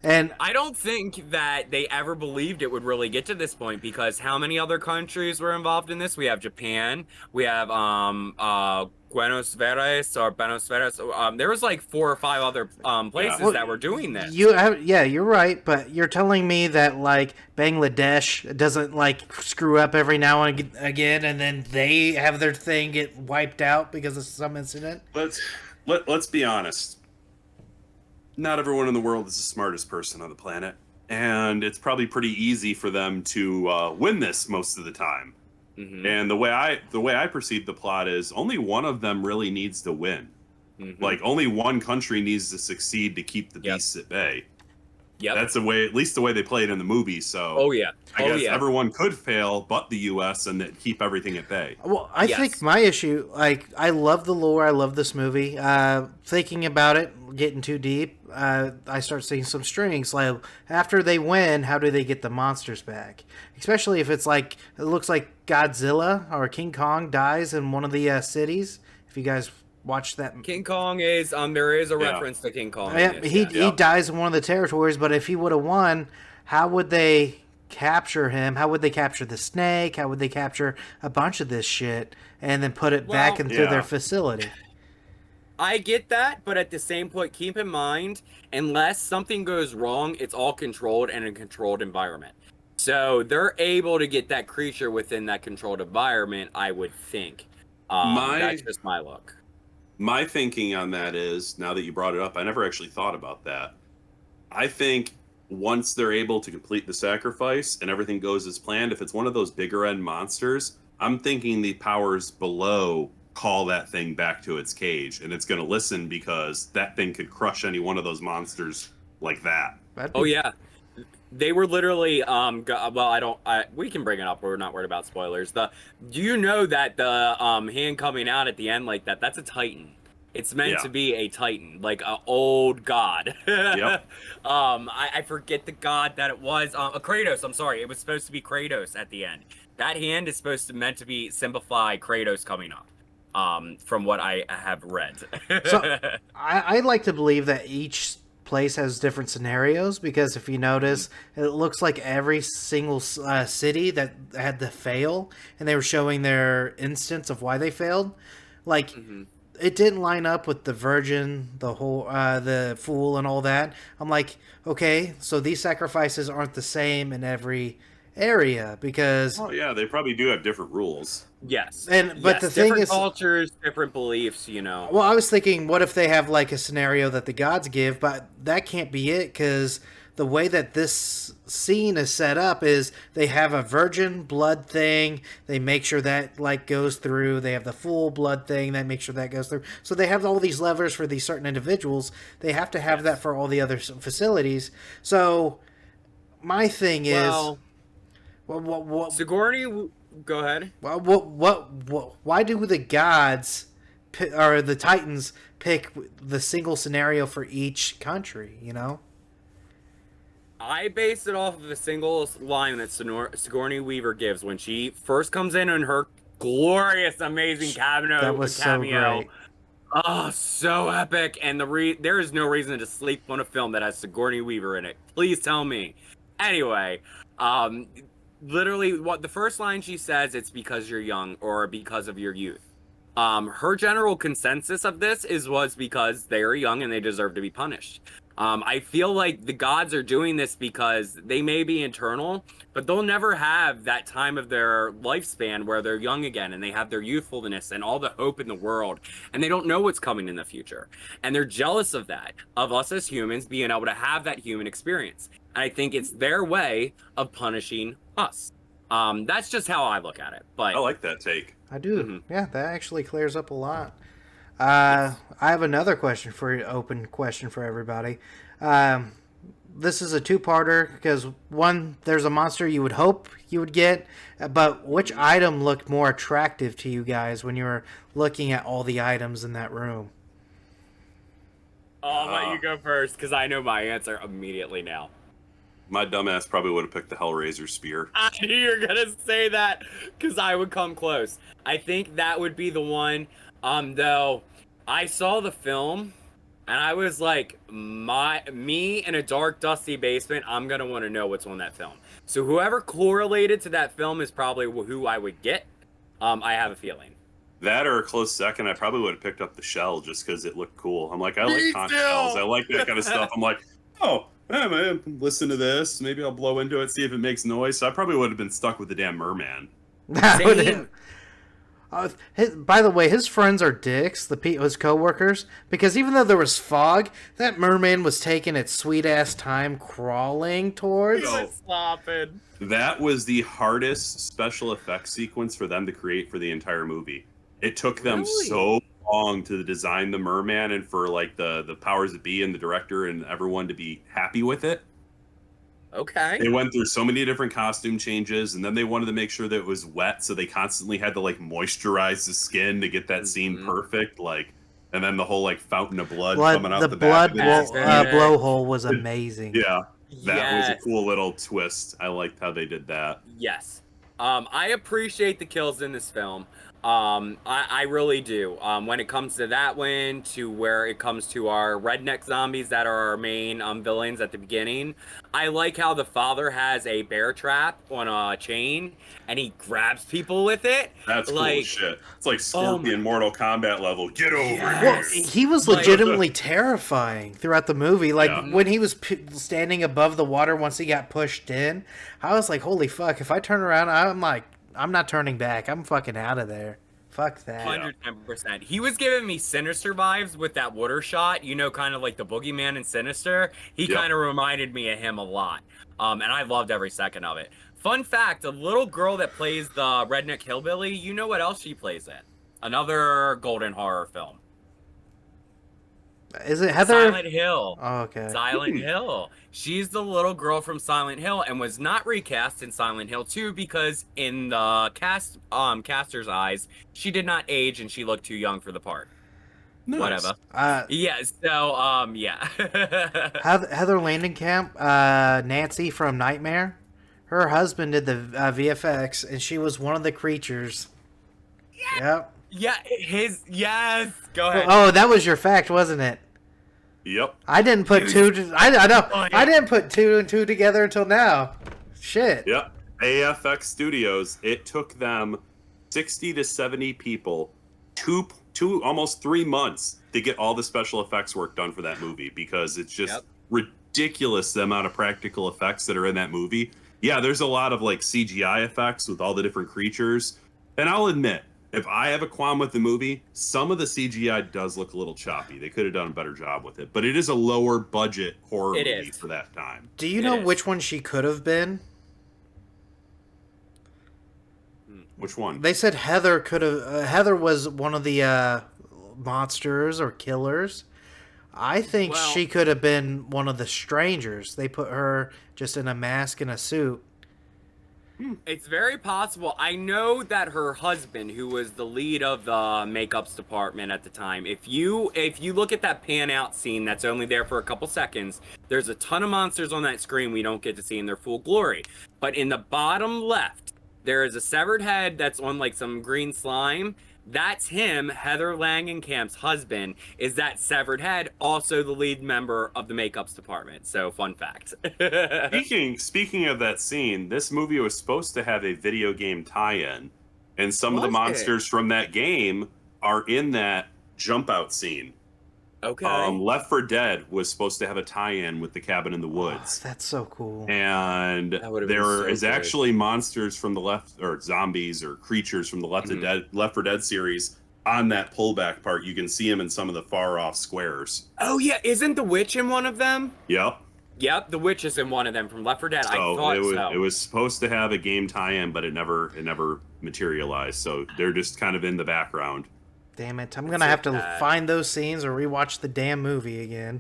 [SPEAKER 3] And
[SPEAKER 5] I don't think that they ever believed it would really get to this point, because how many other countries were involved in this? We have Japan. We have Buenos Aires. There was like 4 or 5 other places
[SPEAKER 3] Well,
[SPEAKER 5] that were doing this.
[SPEAKER 3] you're right, but you're telling me that like Bangladesh doesn't like screw up every now and again, and then they have their thing get wiped out because of some incident.
[SPEAKER 4] Let's be honest. Not everyone in the world is the smartest person on the planet, and it's probably pretty easy for them to win this most of the time.
[SPEAKER 5] Mhm.
[SPEAKER 4] And the way I perceive the plot is only one of them really needs to win.
[SPEAKER 5] Mhm.
[SPEAKER 4] Like only one country needs to succeed to keep the
[SPEAKER 5] Yep.
[SPEAKER 4] beasts at bay.
[SPEAKER 5] Yep.
[SPEAKER 4] That's the way, at least the way they play it in the movie. So
[SPEAKER 5] Oh yeah.
[SPEAKER 4] I
[SPEAKER 5] Oh
[SPEAKER 4] guess
[SPEAKER 5] yeah.
[SPEAKER 4] everyone could fail, but the U.S. and keep everything at bay.
[SPEAKER 3] Well, I
[SPEAKER 5] Yes.
[SPEAKER 3] think my issue, like, I love the lore. I love this movie. Thinking about it, getting too deep, I start seeing some strings. Like, after they win, how do they get the monsters back? Especially if it's like, it looks like Godzilla or King Kong dies in one of the cities. If you guys watch that.
[SPEAKER 5] King Kong is there is a
[SPEAKER 4] Yeah.
[SPEAKER 5] reference to King Kong.
[SPEAKER 3] Yeah,
[SPEAKER 5] in this,
[SPEAKER 3] he
[SPEAKER 5] yeah.
[SPEAKER 3] dies in one of the territories, but if he would have won, how would they capture him? How would they capture the snake? How would they capture a bunch of this shit and then put it back
[SPEAKER 5] Well,
[SPEAKER 3] into
[SPEAKER 4] yeah.
[SPEAKER 3] their facility?
[SPEAKER 5] I get that, but at the same point, keep in mind, unless something goes wrong, it's all controlled and a controlled environment. So they're able to get that creature within that controlled environment, I would think. That's just my look.
[SPEAKER 4] My thinking on that is, now that you brought it up, I never actually thought about that. I think once they're able to complete the sacrifice and everything goes as planned, if it's one of those bigger end monsters, I'm thinking the powers below call that thing back to its cage, and it's going to listen because that thing could crush any one of those monsters like that.
[SPEAKER 5] Oh yeah, they were literally we can bring it up. We're not worried about spoilers. Do you know that the hand coming out at the end like that? That's a Titan. It's meant to be a Titan, like an old god.
[SPEAKER 4] Yep.
[SPEAKER 5] I forget the god that it was. A Kratos. I'm sorry. It was supposed to be Kratos at the end. That hand is meant to be symbolize Kratos coming up. From what I have read.
[SPEAKER 3] So I like to believe that each place has different scenarios, because if you notice, it looks like every single city that had to fail, and they were showing their instance of why they failed, like it didn't line up with the virgin, the whole the fool, and all that. I'm like, okay, so these sacrifices aren't the same in every area, because
[SPEAKER 4] they probably do have different rules.
[SPEAKER 5] Yes.
[SPEAKER 3] But the thing is,
[SPEAKER 5] cultures, different beliefs,
[SPEAKER 3] Well, I was thinking, what if they have like a scenario that the gods give, but that can't be it, because the way that this scene is set up is they have a virgin blood thing, they make sure that like goes through, they have the full blood thing, that makes sure that goes through. So they have all these levers for these certain individuals. They have to have that for all the other facilities. So my thing is,
[SPEAKER 5] Sigourney, go ahead.
[SPEAKER 3] Well, why do the gods or the Titans pick the single scenario for each country?
[SPEAKER 5] I based it off of a single line that Sigourney Weaver gives when she first comes in her glorious, amazing cameo.
[SPEAKER 3] That was so great.
[SPEAKER 5] Oh, so epic! And there is no reason to sleep on a film that has Sigourney Weaver in it. Please tell me. Anyway, literally, what the first line she says, it's because you're young or because of your youth. Her general consensus of this was because they are young and they deserve to be punished. I feel like the gods are doing this because they may be eternal, but they'll never have that time of their lifespan where they're young again and they have their youthfulness and all the hope in the world, and they don't know what's coming in the future. And they're jealous of that, of us as humans being able to have that human experience. And I think it's their way of punishing us. That's just how I look at it. But
[SPEAKER 4] I like that take.
[SPEAKER 3] I do. Yeah, that actually clears up a lot. I have another open question for everybody. This is a two-parter because one, there's a monster you would hope you would get, but which item looked more attractive to you guys when you were looking at all the items in that room?
[SPEAKER 5] I'll let you go first because I know my answer immediately now.
[SPEAKER 4] My dumbass probably would have picked the Hellraiser spear.
[SPEAKER 5] I knew you were gonna say that because I would come close. I think that would be the one. Though I saw the film and I was like, me in a dark, dusty basement, I'm gonna want to know what's on that film. So whoever correlated to that film is probably who I would get. I have a feeling.
[SPEAKER 4] That or a close second, I probably would have picked up the shell just because it looked cool. I'm like, I like conch shells. I like that kind of stuff. I'm like, oh, man, listen to this. Maybe I'll blow into it, see if it makes noise. So I probably would have been stuck with the damn merman.
[SPEAKER 5] Same.
[SPEAKER 3] By the way, his friends are dicks, his co-workers, because even though there was fog, that merman was taking its sweet-ass time crawling towards.
[SPEAKER 5] Slopping.
[SPEAKER 4] That was the hardest special effects sequence for them to create for the entire movie. It took them so long to design the merman and for like the powers that be and the director and everyone to be happy with it.
[SPEAKER 5] Okay.
[SPEAKER 4] They went through so many different costume changes, and then they wanted to make sure that it was wet, so they constantly had to like moisturize the skin to get that scene perfect. Like, and then the whole like fountain of blood coming out the back.
[SPEAKER 3] Blowhole was amazing.
[SPEAKER 4] Yeah, that was a cool little twist. I liked how they did that.
[SPEAKER 5] Yes. I appreciate the kills in this film. I really do. When it comes to that one, to where it comes to our redneck zombies that are our main villains at the beginning, I like how the father has a bear trap on a chain and he grabs people with it.
[SPEAKER 4] That's cool as shit. It's like Scorpion Mortal Kombat level. Get over
[SPEAKER 3] Well,
[SPEAKER 4] here.
[SPEAKER 3] he was legitimately terrifying throughout the movie. Like
[SPEAKER 4] Yeah.
[SPEAKER 3] when he was standing above the water once he got pushed in, I was like, "Holy fuck!" If I turn around, I'm like, I'm not turning back. I'm fucking out of there. Fuck that.
[SPEAKER 5] 110%. He was giving me Sinister vibes with that water shot, you know, kind of like the boogeyman in Sinister. He
[SPEAKER 4] Yep.
[SPEAKER 5] kind of reminded me of him a lot. And I loved every second of it. Fun fact, the little girl that plays the redneck hillbilly, you know what else she plays in? Another golden horror film.
[SPEAKER 3] Is it Heather?
[SPEAKER 5] Silent Hill.
[SPEAKER 3] Oh, okay.
[SPEAKER 5] Silent Hill. She's the little girl from Silent Hill and was not recast in Silent Hill 2 because in the caster's eyes, she did not age and she looked too young for the part.
[SPEAKER 4] Nice.
[SPEAKER 5] Whatever. Yeah, so yeah.
[SPEAKER 3] Heather Langenkamp, Nancy from Nightmare. Her husband did the VFX, and she was one of the creatures. Yep.
[SPEAKER 5] Yeah, yes. Go ahead.
[SPEAKER 3] Oh, that was your fact, wasn't it?
[SPEAKER 4] Yep.
[SPEAKER 3] I didn't put two. I know.
[SPEAKER 5] Oh, yeah.
[SPEAKER 3] I didn't put two and two together until now. Shit.
[SPEAKER 4] Yep. AFX Studios. It took them 60 to 70 people, almost 3 months to get all the special effects work done for that movie because it's just ridiculous the amount of practical effects that are in that movie. Yeah, there's a lot of like CGI effects with all the different creatures, and I'll admit, if I have a qualm with the movie, some of the CGI does look a little choppy. They could have done a better job with it, but it is a lower budget horror movie for that time.
[SPEAKER 3] Do you know which one she could have been?
[SPEAKER 4] Which one?
[SPEAKER 3] They said Heather could have. Heather was one of the monsters or killers. I think she could have been one of the strangers. They put her just in a mask and a suit.
[SPEAKER 5] It's very possible. I know that her husband, who was the lead of the makeups department at the time, if you look at that pan out scene that's only there for a couple seconds, there's a ton of monsters on that screen we don't get to see in their full glory. But in the bottom left, there is a severed head that's on like some green slime. That's him, Heather Langenkamp's husband, is that severed head, also the lead member of the makeups department. So, fun fact.
[SPEAKER 4] Speaking of that scene, this movie was supposed to have a video game tie-in, and some of the monsters from that game are in that jump out scene.
[SPEAKER 5] Okay.
[SPEAKER 4] Left 4 Dead was supposed to have a tie-in with the cabin in the woods.
[SPEAKER 3] Oh, that's so cool.
[SPEAKER 4] And there is actually monsters from the left, or zombies or creatures from the Left 4 Dead series on that pullback part. You can see them in some of the far off squares.
[SPEAKER 5] Oh yeah, isn't the witch in one of them?
[SPEAKER 4] Yep.
[SPEAKER 5] Yep, the witch is in one of them from Left 4 Dead. I thought
[SPEAKER 4] it was supposed to have a game tie-in, but it never materialized. So they're just kind of in the background.
[SPEAKER 3] Damn it! I'm gonna have to find those scenes or rewatch the damn movie again.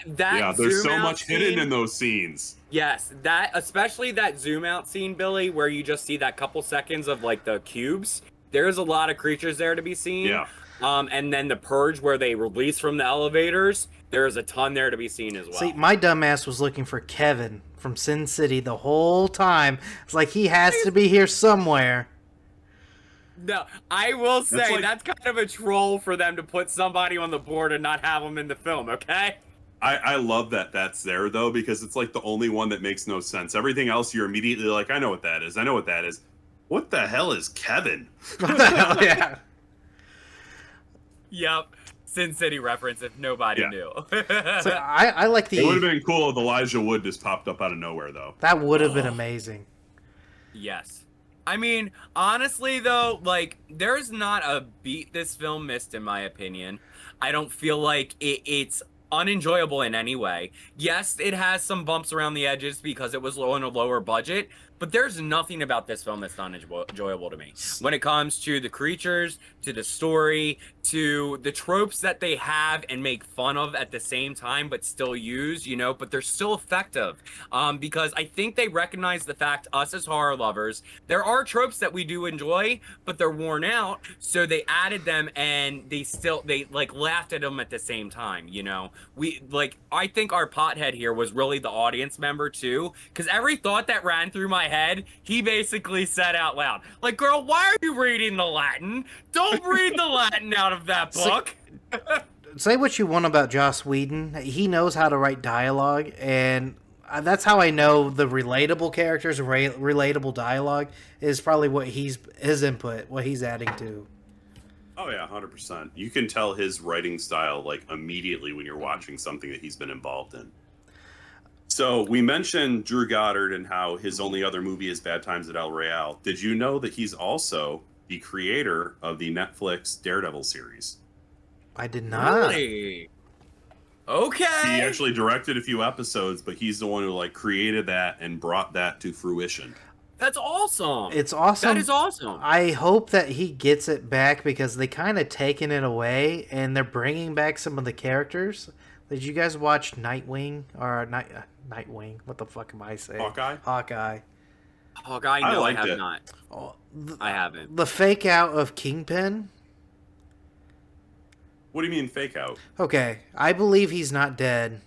[SPEAKER 4] There's so much hidden in those scenes.
[SPEAKER 5] Yes, especially that zoom out scene, Billy, where you just see that couple seconds of like the cubes. There's a lot of creatures there to be seen.
[SPEAKER 4] Yeah.
[SPEAKER 5] And then the purge where they release from the elevators. There's a ton there to be seen as well.
[SPEAKER 3] See, my dumbass was looking for Kevin from Sin City the whole time. It's like he has to be here somewhere.
[SPEAKER 5] No, I will say that's kind of a troll for them to put somebody on the board and not have them in the film, okay?
[SPEAKER 4] I love that that's there, though, because it's like the only one that makes no sense. Everything else, you're immediately like, I know what that is. I know what that is. What the hell is Kevin?
[SPEAKER 3] What the hell, yeah.
[SPEAKER 5] Yep. Sin City reference if nobody knew.
[SPEAKER 3] So I like the...
[SPEAKER 4] It would have been cool if Elijah Wood just popped up out of nowhere, though.
[SPEAKER 3] That would have been amazing.
[SPEAKER 5] Yes. I mean, honestly, though, like, there's not a beat this film missed, in my opinion. I don't feel like it's unenjoyable in any way. Yes, it has some bumps around the edges because it was on a lower budget, but there's nothing about this film that's not enjoyable to me. When it comes to the creatures, to the story, to the tropes that they have and make fun of at the same time, but still use, you know, but they're still effective. Because I think they recognize the fact, us as horror lovers, there are tropes that we do enjoy, but they're worn out. So they added them and they like laughed at them at the same time, you know? I think our pothead here was really the audience member too, because every thought that ran through my my head, he basically said out loud, like, girl, why are you reading the Latin? Don't read the Latin out of that book.
[SPEAKER 3] Say what you want about Joss Whedon. He knows how to write dialogue, and that's how I know the relatable characters and relatable dialogue is probably what his input, what he's adding to.
[SPEAKER 4] Oh yeah, 100%. You can tell his writing style like immediately when you're watching something that he's been involved in. So we mentioned Drew Goddard and how his only other movie is Bad Times at El Royale. Did you know that he's also the creator of the Netflix Daredevil series?
[SPEAKER 3] I did not.
[SPEAKER 5] Really? Okay.
[SPEAKER 4] He actually directed a few episodes, but he's the one who like created that and brought that to fruition.
[SPEAKER 5] That's awesome.
[SPEAKER 3] It's awesome.
[SPEAKER 5] That is awesome.
[SPEAKER 3] I hope that he gets it back because they kind of taken it away and they're bringing back some of the characters. Did you guys watch Nightwing or Nightwing? What the fuck am I saying?
[SPEAKER 4] Hawkeye?
[SPEAKER 3] Hawkeye.
[SPEAKER 5] Hawkeye, no, I have
[SPEAKER 4] it.
[SPEAKER 5] not.
[SPEAKER 3] Oh,
[SPEAKER 5] I haven't.
[SPEAKER 3] the fake out of Kingpin.
[SPEAKER 4] What do you mean fake out?
[SPEAKER 3] Okay, I believe he's not dead.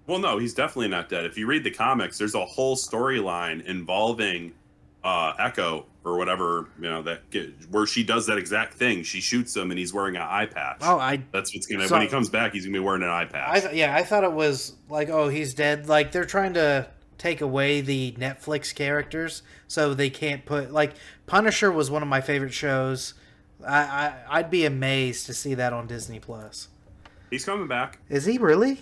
[SPEAKER 4] Well, no, he's definitely not dead. If you read the comics, there's a whole storyline involving Echo or whatever, where she does that exact thing. She shoots him, and he's wearing an eye patch.
[SPEAKER 3] Oh,
[SPEAKER 4] that's what's gonna. When he comes back, he's gonna be wearing an eye patch.
[SPEAKER 3] I thought it was like, oh, he's dead. Like they're trying to take away the Netflix characters, so they can't put like Punisher was one of my favorite shows. I'd be amazed to see that on Disney Plus.
[SPEAKER 4] He's coming back.
[SPEAKER 3] Is he really?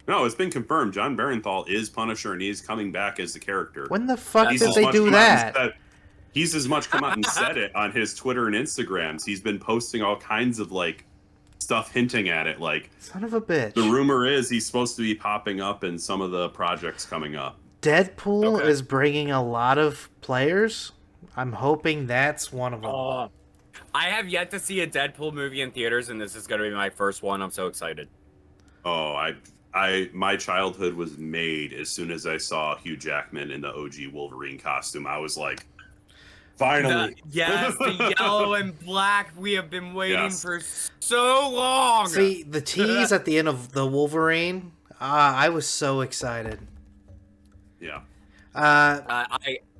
[SPEAKER 4] No, it's been confirmed. John Barenthal is Punisher, and he's coming back as the character.
[SPEAKER 3] When the fuck
[SPEAKER 4] He's
[SPEAKER 3] did
[SPEAKER 4] as
[SPEAKER 3] they
[SPEAKER 4] much
[SPEAKER 3] do
[SPEAKER 4] come out and
[SPEAKER 3] that?
[SPEAKER 4] said- He's as much come out and said it on his Twitter and Instagrams. He's been posting all kinds of like stuff hinting at it. Like
[SPEAKER 3] Son of a bitch.
[SPEAKER 4] the rumor is he's supposed to be popping up in some of the projects coming up.
[SPEAKER 3] Deadpool
[SPEAKER 5] Okay.
[SPEAKER 3] is bringing a lot of players. I'm hoping that's one of them.
[SPEAKER 5] Oh, I have yet to see a Deadpool movie in theaters, and this is going to be my first one. I'm so excited.
[SPEAKER 4] Oh, my childhood was made as soon as I saw Hugh Jackman in the OG Wolverine costume. I was like, finally.
[SPEAKER 5] The yellow and black. We have been waiting
[SPEAKER 4] Yes.
[SPEAKER 5] for so long.
[SPEAKER 3] See, the tease at the end of the Wolverine, I was so excited.
[SPEAKER 4] Yeah.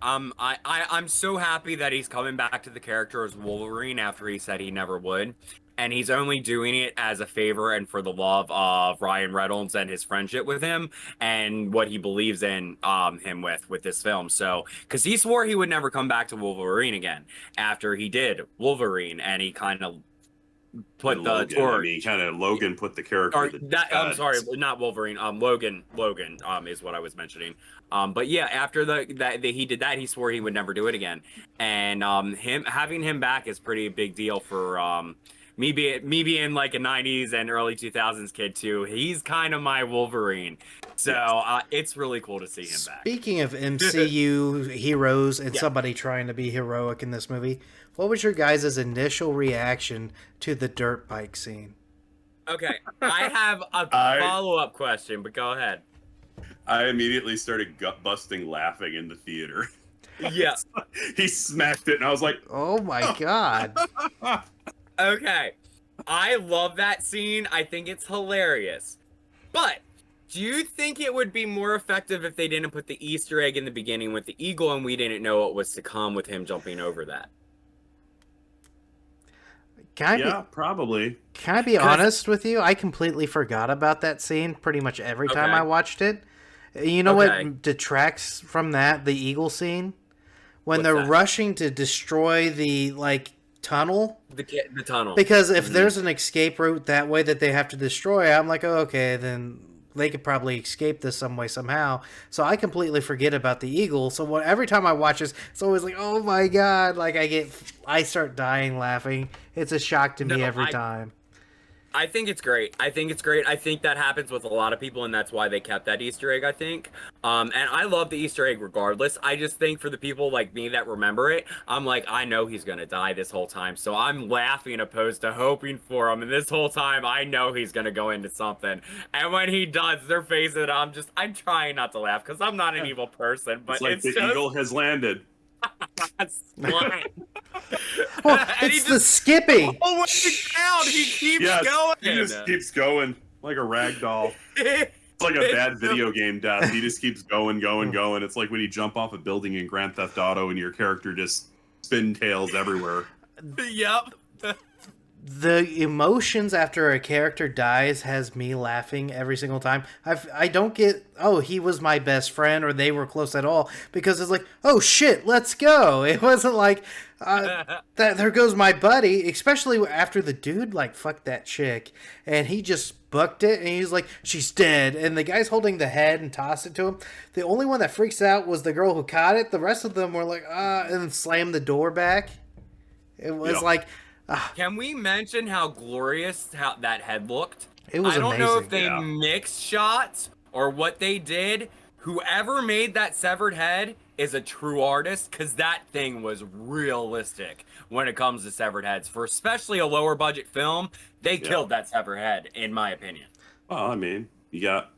[SPEAKER 5] I'm so happy that he's coming back to the character as Wolverine after he said he never would. And he's only doing it as a favor and for the love of Ryan Reynolds and his friendship with him and what he believes in him with this film. So, because he swore he would never come back to Wolverine again after he did Wolverine, and he kind of put
[SPEAKER 4] And
[SPEAKER 5] the
[SPEAKER 4] Logan,
[SPEAKER 5] torch.
[SPEAKER 4] Logan put the character.
[SPEAKER 5] Or
[SPEAKER 4] to
[SPEAKER 5] I'm
[SPEAKER 4] bed.
[SPEAKER 5] sorry, not Wolverine. Logan is what I was mentioning. But yeah, after he did that, he swore he would never do it again. And having him back is pretty big deal for me being like a 90s and early 2000s kid too. He's kind of my Wolverine. So it's really cool to see him back.
[SPEAKER 3] Speaking of MCU heroes and somebody trying to be heroic in this movie, what was your guys' initial reaction to the dirt bike scene?
[SPEAKER 5] Okay, I have a follow-up question, but go ahead.
[SPEAKER 4] I immediately started gut busting laughing in the theater.
[SPEAKER 5] Yeah.
[SPEAKER 4] He smacked it, and I was like,
[SPEAKER 3] Oh my god.
[SPEAKER 5] Okay, I love that scene. I think it's hilarious. But do you think it would be more effective if they didn't put the Easter egg in the beginning with the eagle and we didn't know what was to come with him jumping over that?
[SPEAKER 4] probably.
[SPEAKER 3] Can I be honest with you? I completely forgot about that scene pretty much every time
[SPEAKER 5] Okay.
[SPEAKER 3] I watched it. You know
[SPEAKER 5] Okay.
[SPEAKER 3] what detracts from that? The eagle scene? When
[SPEAKER 5] What's
[SPEAKER 3] they're
[SPEAKER 5] that?
[SPEAKER 3] rushing to destroy the, tunnel.
[SPEAKER 5] The tunnel.
[SPEAKER 3] Because if there's an escape route that way that they have to destroy, I'm like, oh, okay, then they could probably escape this some way, somehow. So I completely forget about the eagle. So every time I watch this, it's always like, oh my god, I start dying laughing. It's a shock to me
[SPEAKER 5] No,
[SPEAKER 3] every time.
[SPEAKER 5] I think it's great. I think that happens with a lot of people, and that's why they kept that Easter egg, I think. And I love the Easter egg regardless. I just think for the people like me that remember it, I'm like, I know he's going to die this whole time. So I'm laughing opposed to hoping for him. And this whole time, I know he's going to go into something. And when he does, their faces, I'm trying not to laugh because I'm not an evil person. But
[SPEAKER 4] It's like the eagle has landed.
[SPEAKER 5] Well,
[SPEAKER 3] It's the skipping.
[SPEAKER 5] Oh, what's it down? He keeps
[SPEAKER 4] Yes,
[SPEAKER 5] going.
[SPEAKER 4] he just keeps going like a rag doll. like a bad video game death. He just keeps going. It's like when you jump off a building in Grand Theft Auto and your character just spin tails everywhere.
[SPEAKER 5] Yep.
[SPEAKER 3] The emotions after a character dies has me laughing every single time. I don't get, oh, he was my best friend or they were close at all, because it's like, oh shit, let's go. It wasn't like that. There goes my buddy, especially after the dude like fucked that chick and he just booked it and he's like, she's dead, and the guy's holding the head and tossed it to him. The only one that freaks out was the girl who caught it. The rest of them were like, and slammed the door back. It was like.
[SPEAKER 5] Can we mention how glorious that head looked?
[SPEAKER 3] It was amazing.
[SPEAKER 5] I don't know if they mixed shots or what they did. Whoever made that severed head is a true artist, because that thing was realistic when it comes to severed heads. For especially a lower budget film, they killed that severed head, in my opinion.
[SPEAKER 4] Well, I mean, you got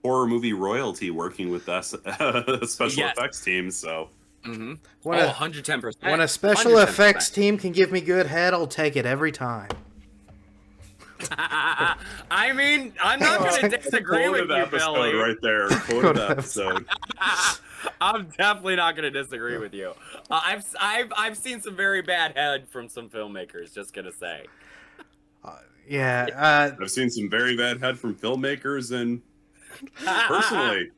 [SPEAKER 4] horror movie royalty working with us, special effects team, so...
[SPEAKER 5] Mm-hmm.
[SPEAKER 3] 110%. When a
[SPEAKER 5] 110%.
[SPEAKER 3] special effects team can give me good head, I'll take it every time.
[SPEAKER 5] I mean, I'm not going to disagree with you, Billy.
[SPEAKER 4] Right there, quoted episode.
[SPEAKER 5] I'm definitely not going to disagree with you. I've seen some very bad head from some filmmakers. Just gonna say.
[SPEAKER 4] I've seen some very bad head from filmmakers, and personally.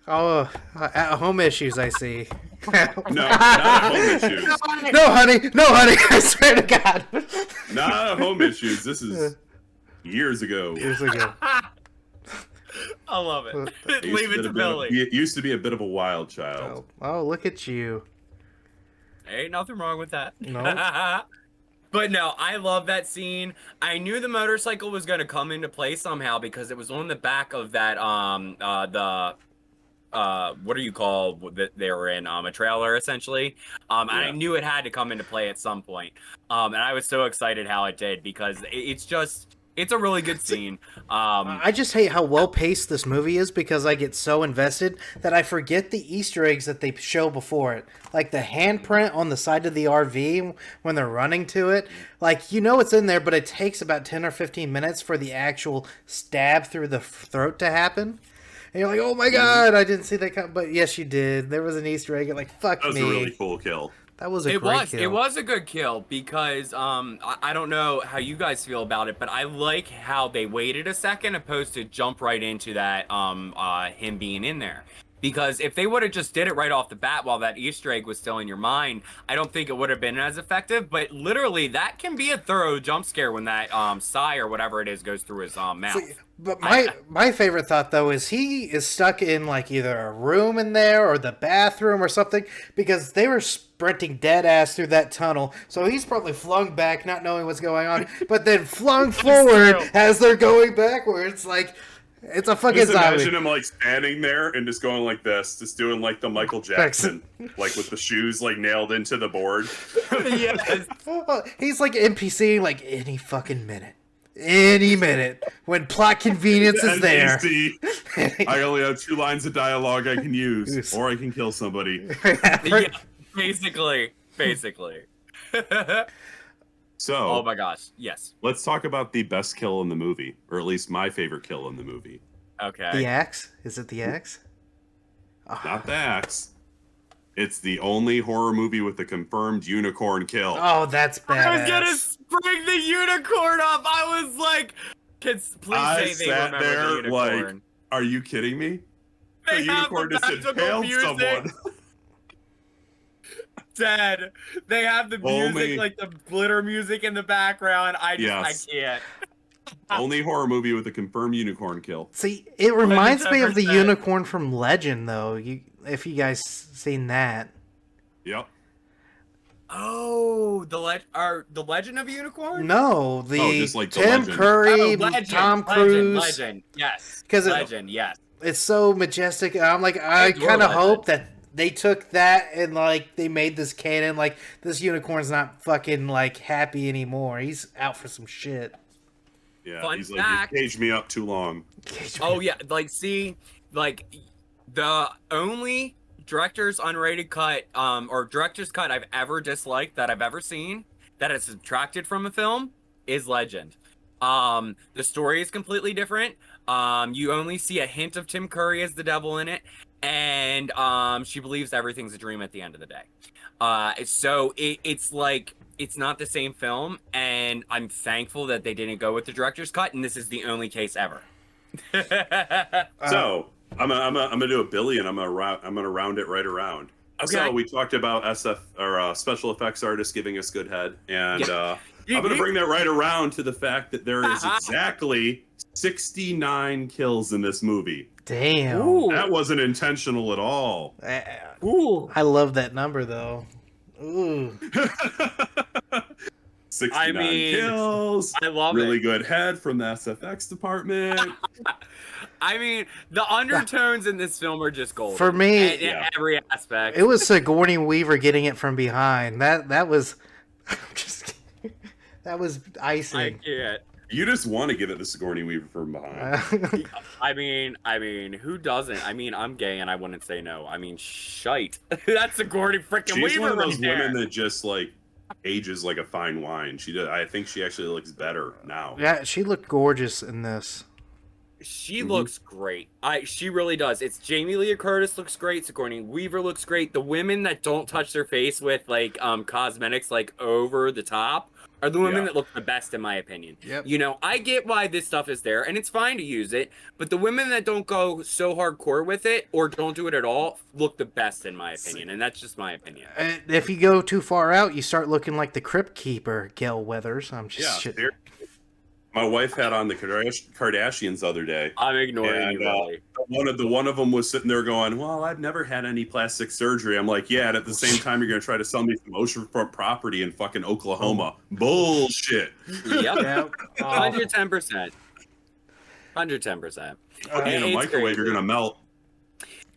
[SPEAKER 3] At-home issues, I see.
[SPEAKER 4] No, not home issues.
[SPEAKER 3] No, honey, I swear to God.
[SPEAKER 4] Not home issues. This is years ago.
[SPEAKER 5] I love it. Leave it to Billy.
[SPEAKER 4] It used to be a bit of a wild child.
[SPEAKER 3] Oh, look at you.
[SPEAKER 5] Ain't nothing wrong with that.
[SPEAKER 3] No.
[SPEAKER 5] But no, I love that scene. I knew the motorcycle was going to come into play somehow because it was on the back of that what do you call that they were in, a trailer essentially, and I knew it had to come into play at some point, and I was so excited how it did, because it's a really good scene.
[SPEAKER 3] I just hate how well paced this movie is, because I get so invested that I forget the Easter eggs that they show before it, like the handprint on the side of the RV when they're running to it. Like, it's in there, but it takes about 10 or 15 minutes for the actual stab through the throat to happen. And you're like, oh my God, I didn't see that come. But yes, you did. There was an Easter egg. Like, fuck me.
[SPEAKER 4] That was a really cool kill.
[SPEAKER 3] That was a great kill.
[SPEAKER 5] It was a good kill, because I don't know how you guys feel about it, but I like how they waited a second opposed to jump right into that him being in there. Because if they would have just did it right off the bat while that Easter egg was still in your mind, I don't think it would have been as effective. But literally, that can be a thorough jump scare when that sigh or whatever it is goes through his mouth.
[SPEAKER 3] See, but my favorite thought, though, is he is stuck in like either a room in there or the bathroom or something, because they were sprinting dead ass through that tunnel. So he's probably flung back, not knowing what's going on, but then flung forward as they're going backwards. Like, it's a fucking
[SPEAKER 4] just
[SPEAKER 3] zombie.
[SPEAKER 4] Imagine him like standing there and just going like this, just doing like the Michael Jackson, like with the shoes like nailed into the board.
[SPEAKER 5] Yes.
[SPEAKER 3] He's like NPC, like any fucking minute. Any minute. When plot convenience is there.
[SPEAKER 4] I only have 2 lines of dialogue I can use, or I can kill somebody.
[SPEAKER 5] Yeah, basically.
[SPEAKER 4] So,
[SPEAKER 5] oh my gosh, yes.
[SPEAKER 4] Let's talk about the best kill in the movie, or at least my favorite kill in the movie.
[SPEAKER 5] Okay.
[SPEAKER 3] The axe? Is it the axe?
[SPEAKER 4] Not the axe. It's the only horror movie with a confirmed unicorn kill.
[SPEAKER 3] Oh, that's badass.
[SPEAKER 5] I was gonna spring the unicorn up. I was like, please say they remember the unicorn.
[SPEAKER 4] Like, are you kidding me?
[SPEAKER 5] The
[SPEAKER 4] unicorn just impaled someone.
[SPEAKER 5] Dead. They have the music, like the glitter music in the background. I can't.
[SPEAKER 4] Only horror movie with a confirmed unicorn kill.
[SPEAKER 3] See, it reminds me of the unicorn from Legend, though. If you guys seen that.
[SPEAKER 4] Yep.
[SPEAKER 5] Oh, the Legend of Unicorn?
[SPEAKER 3] No,
[SPEAKER 4] just like the
[SPEAKER 3] Tim
[SPEAKER 4] Legend.
[SPEAKER 3] Curry, Tom Cruise.
[SPEAKER 5] Legend, yes.
[SPEAKER 3] Legend,
[SPEAKER 5] yes.
[SPEAKER 3] It's so majestic. I'm like, I kind of hope that they took that and like they made this canon. Like, this unicorn's not fucking like happy anymore. He's out for some shit.
[SPEAKER 4] Yeah,
[SPEAKER 5] Fun
[SPEAKER 4] he's
[SPEAKER 5] fact.
[SPEAKER 4] like, you caged me up too long.
[SPEAKER 5] Oh yeah, like see, like the only director's unrated cut, or director's cut I've ever disliked that I've ever seen that is subtracted from a film is Legend. The story is completely different. You only see a hint of Tim Curry as the devil in it, and she believes everything's a dream at the end of the day. So it's like it's not the same film, and I'm thankful that they didn't go with the director's cut, and this is the only case ever.
[SPEAKER 4] So I'm gonna do a Billy, and I'm gonna round it right around.
[SPEAKER 5] Okay.
[SPEAKER 4] So we talked about SF or special effects artists giving us good head, and I'm gonna bring that right around to the fact that there is exactly 69 kills in this movie.
[SPEAKER 3] Damn.
[SPEAKER 5] Ooh.
[SPEAKER 4] That wasn't intentional at all.
[SPEAKER 5] Ooh.
[SPEAKER 3] I love that number though. Ooh.
[SPEAKER 4] 69
[SPEAKER 5] I mean,
[SPEAKER 4] kills.
[SPEAKER 5] I love
[SPEAKER 4] really
[SPEAKER 5] it.
[SPEAKER 4] good head from the SFX department.
[SPEAKER 5] I mean, the undertones in this film are just gold.
[SPEAKER 3] For me,
[SPEAKER 5] in every aspect.
[SPEAKER 3] It was Sigourney Weaver getting it from behind. That was I'm just kidding. That was
[SPEAKER 5] I
[SPEAKER 3] icing.
[SPEAKER 5] can't.
[SPEAKER 4] You just want to give it to Sigourney Weaver from behind.
[SPEAKER 5] I mean, who doesn't? I mean, I'm gay and I wouldn't say no. I mean, shite. That's Sigourney freaking
[SPEAKER 4] She's
[SPEAKER 5] Weaver
[SPEAKER 4] one of those
[SPEAKER 5] right there.
[SPEAKER 4] women that just like ages like a fine wine. I think she actually looks better now.
[SPEAKER 3] Yeah, she looked gorgeous in this.
[SPEAKER 5] She looks great. She really does. It's Jamie Lee Curtis looks great. Sigourney Weaver looks great. The women that don't touch their face with like cosmetics like over the top are the women that look the best in my opinion.
[SPEAKER 3] Yep.
[SPEAKER 5] You know, I get why this stuff is there and it's fine to use it, but the women that don't go so hardcore with it or don't do it at all look the best in my opinion, and that's just my opinion.
[SPEAKER 3] If you go too far out, you start looking like the Crypt Keeper, Gail Weathers. I'm just
[SPEAKER 4] Yeah, my wife had on the Kardashians the other day.
[SPEAKER 5] I'm ignoring you, really.
[SPEAKER 4] One of them was sitting there going, "Well, I've never had any plastic surgery." I'm like, "Yeah," and at the same time, you're gonna try to sell me some oceanfront property in fucking Oklahoma. Bullshit.
[SPEAKER 5] Yep. 110%. 110%.
[SPEAKER 4] In a microwave, you're gonna melt.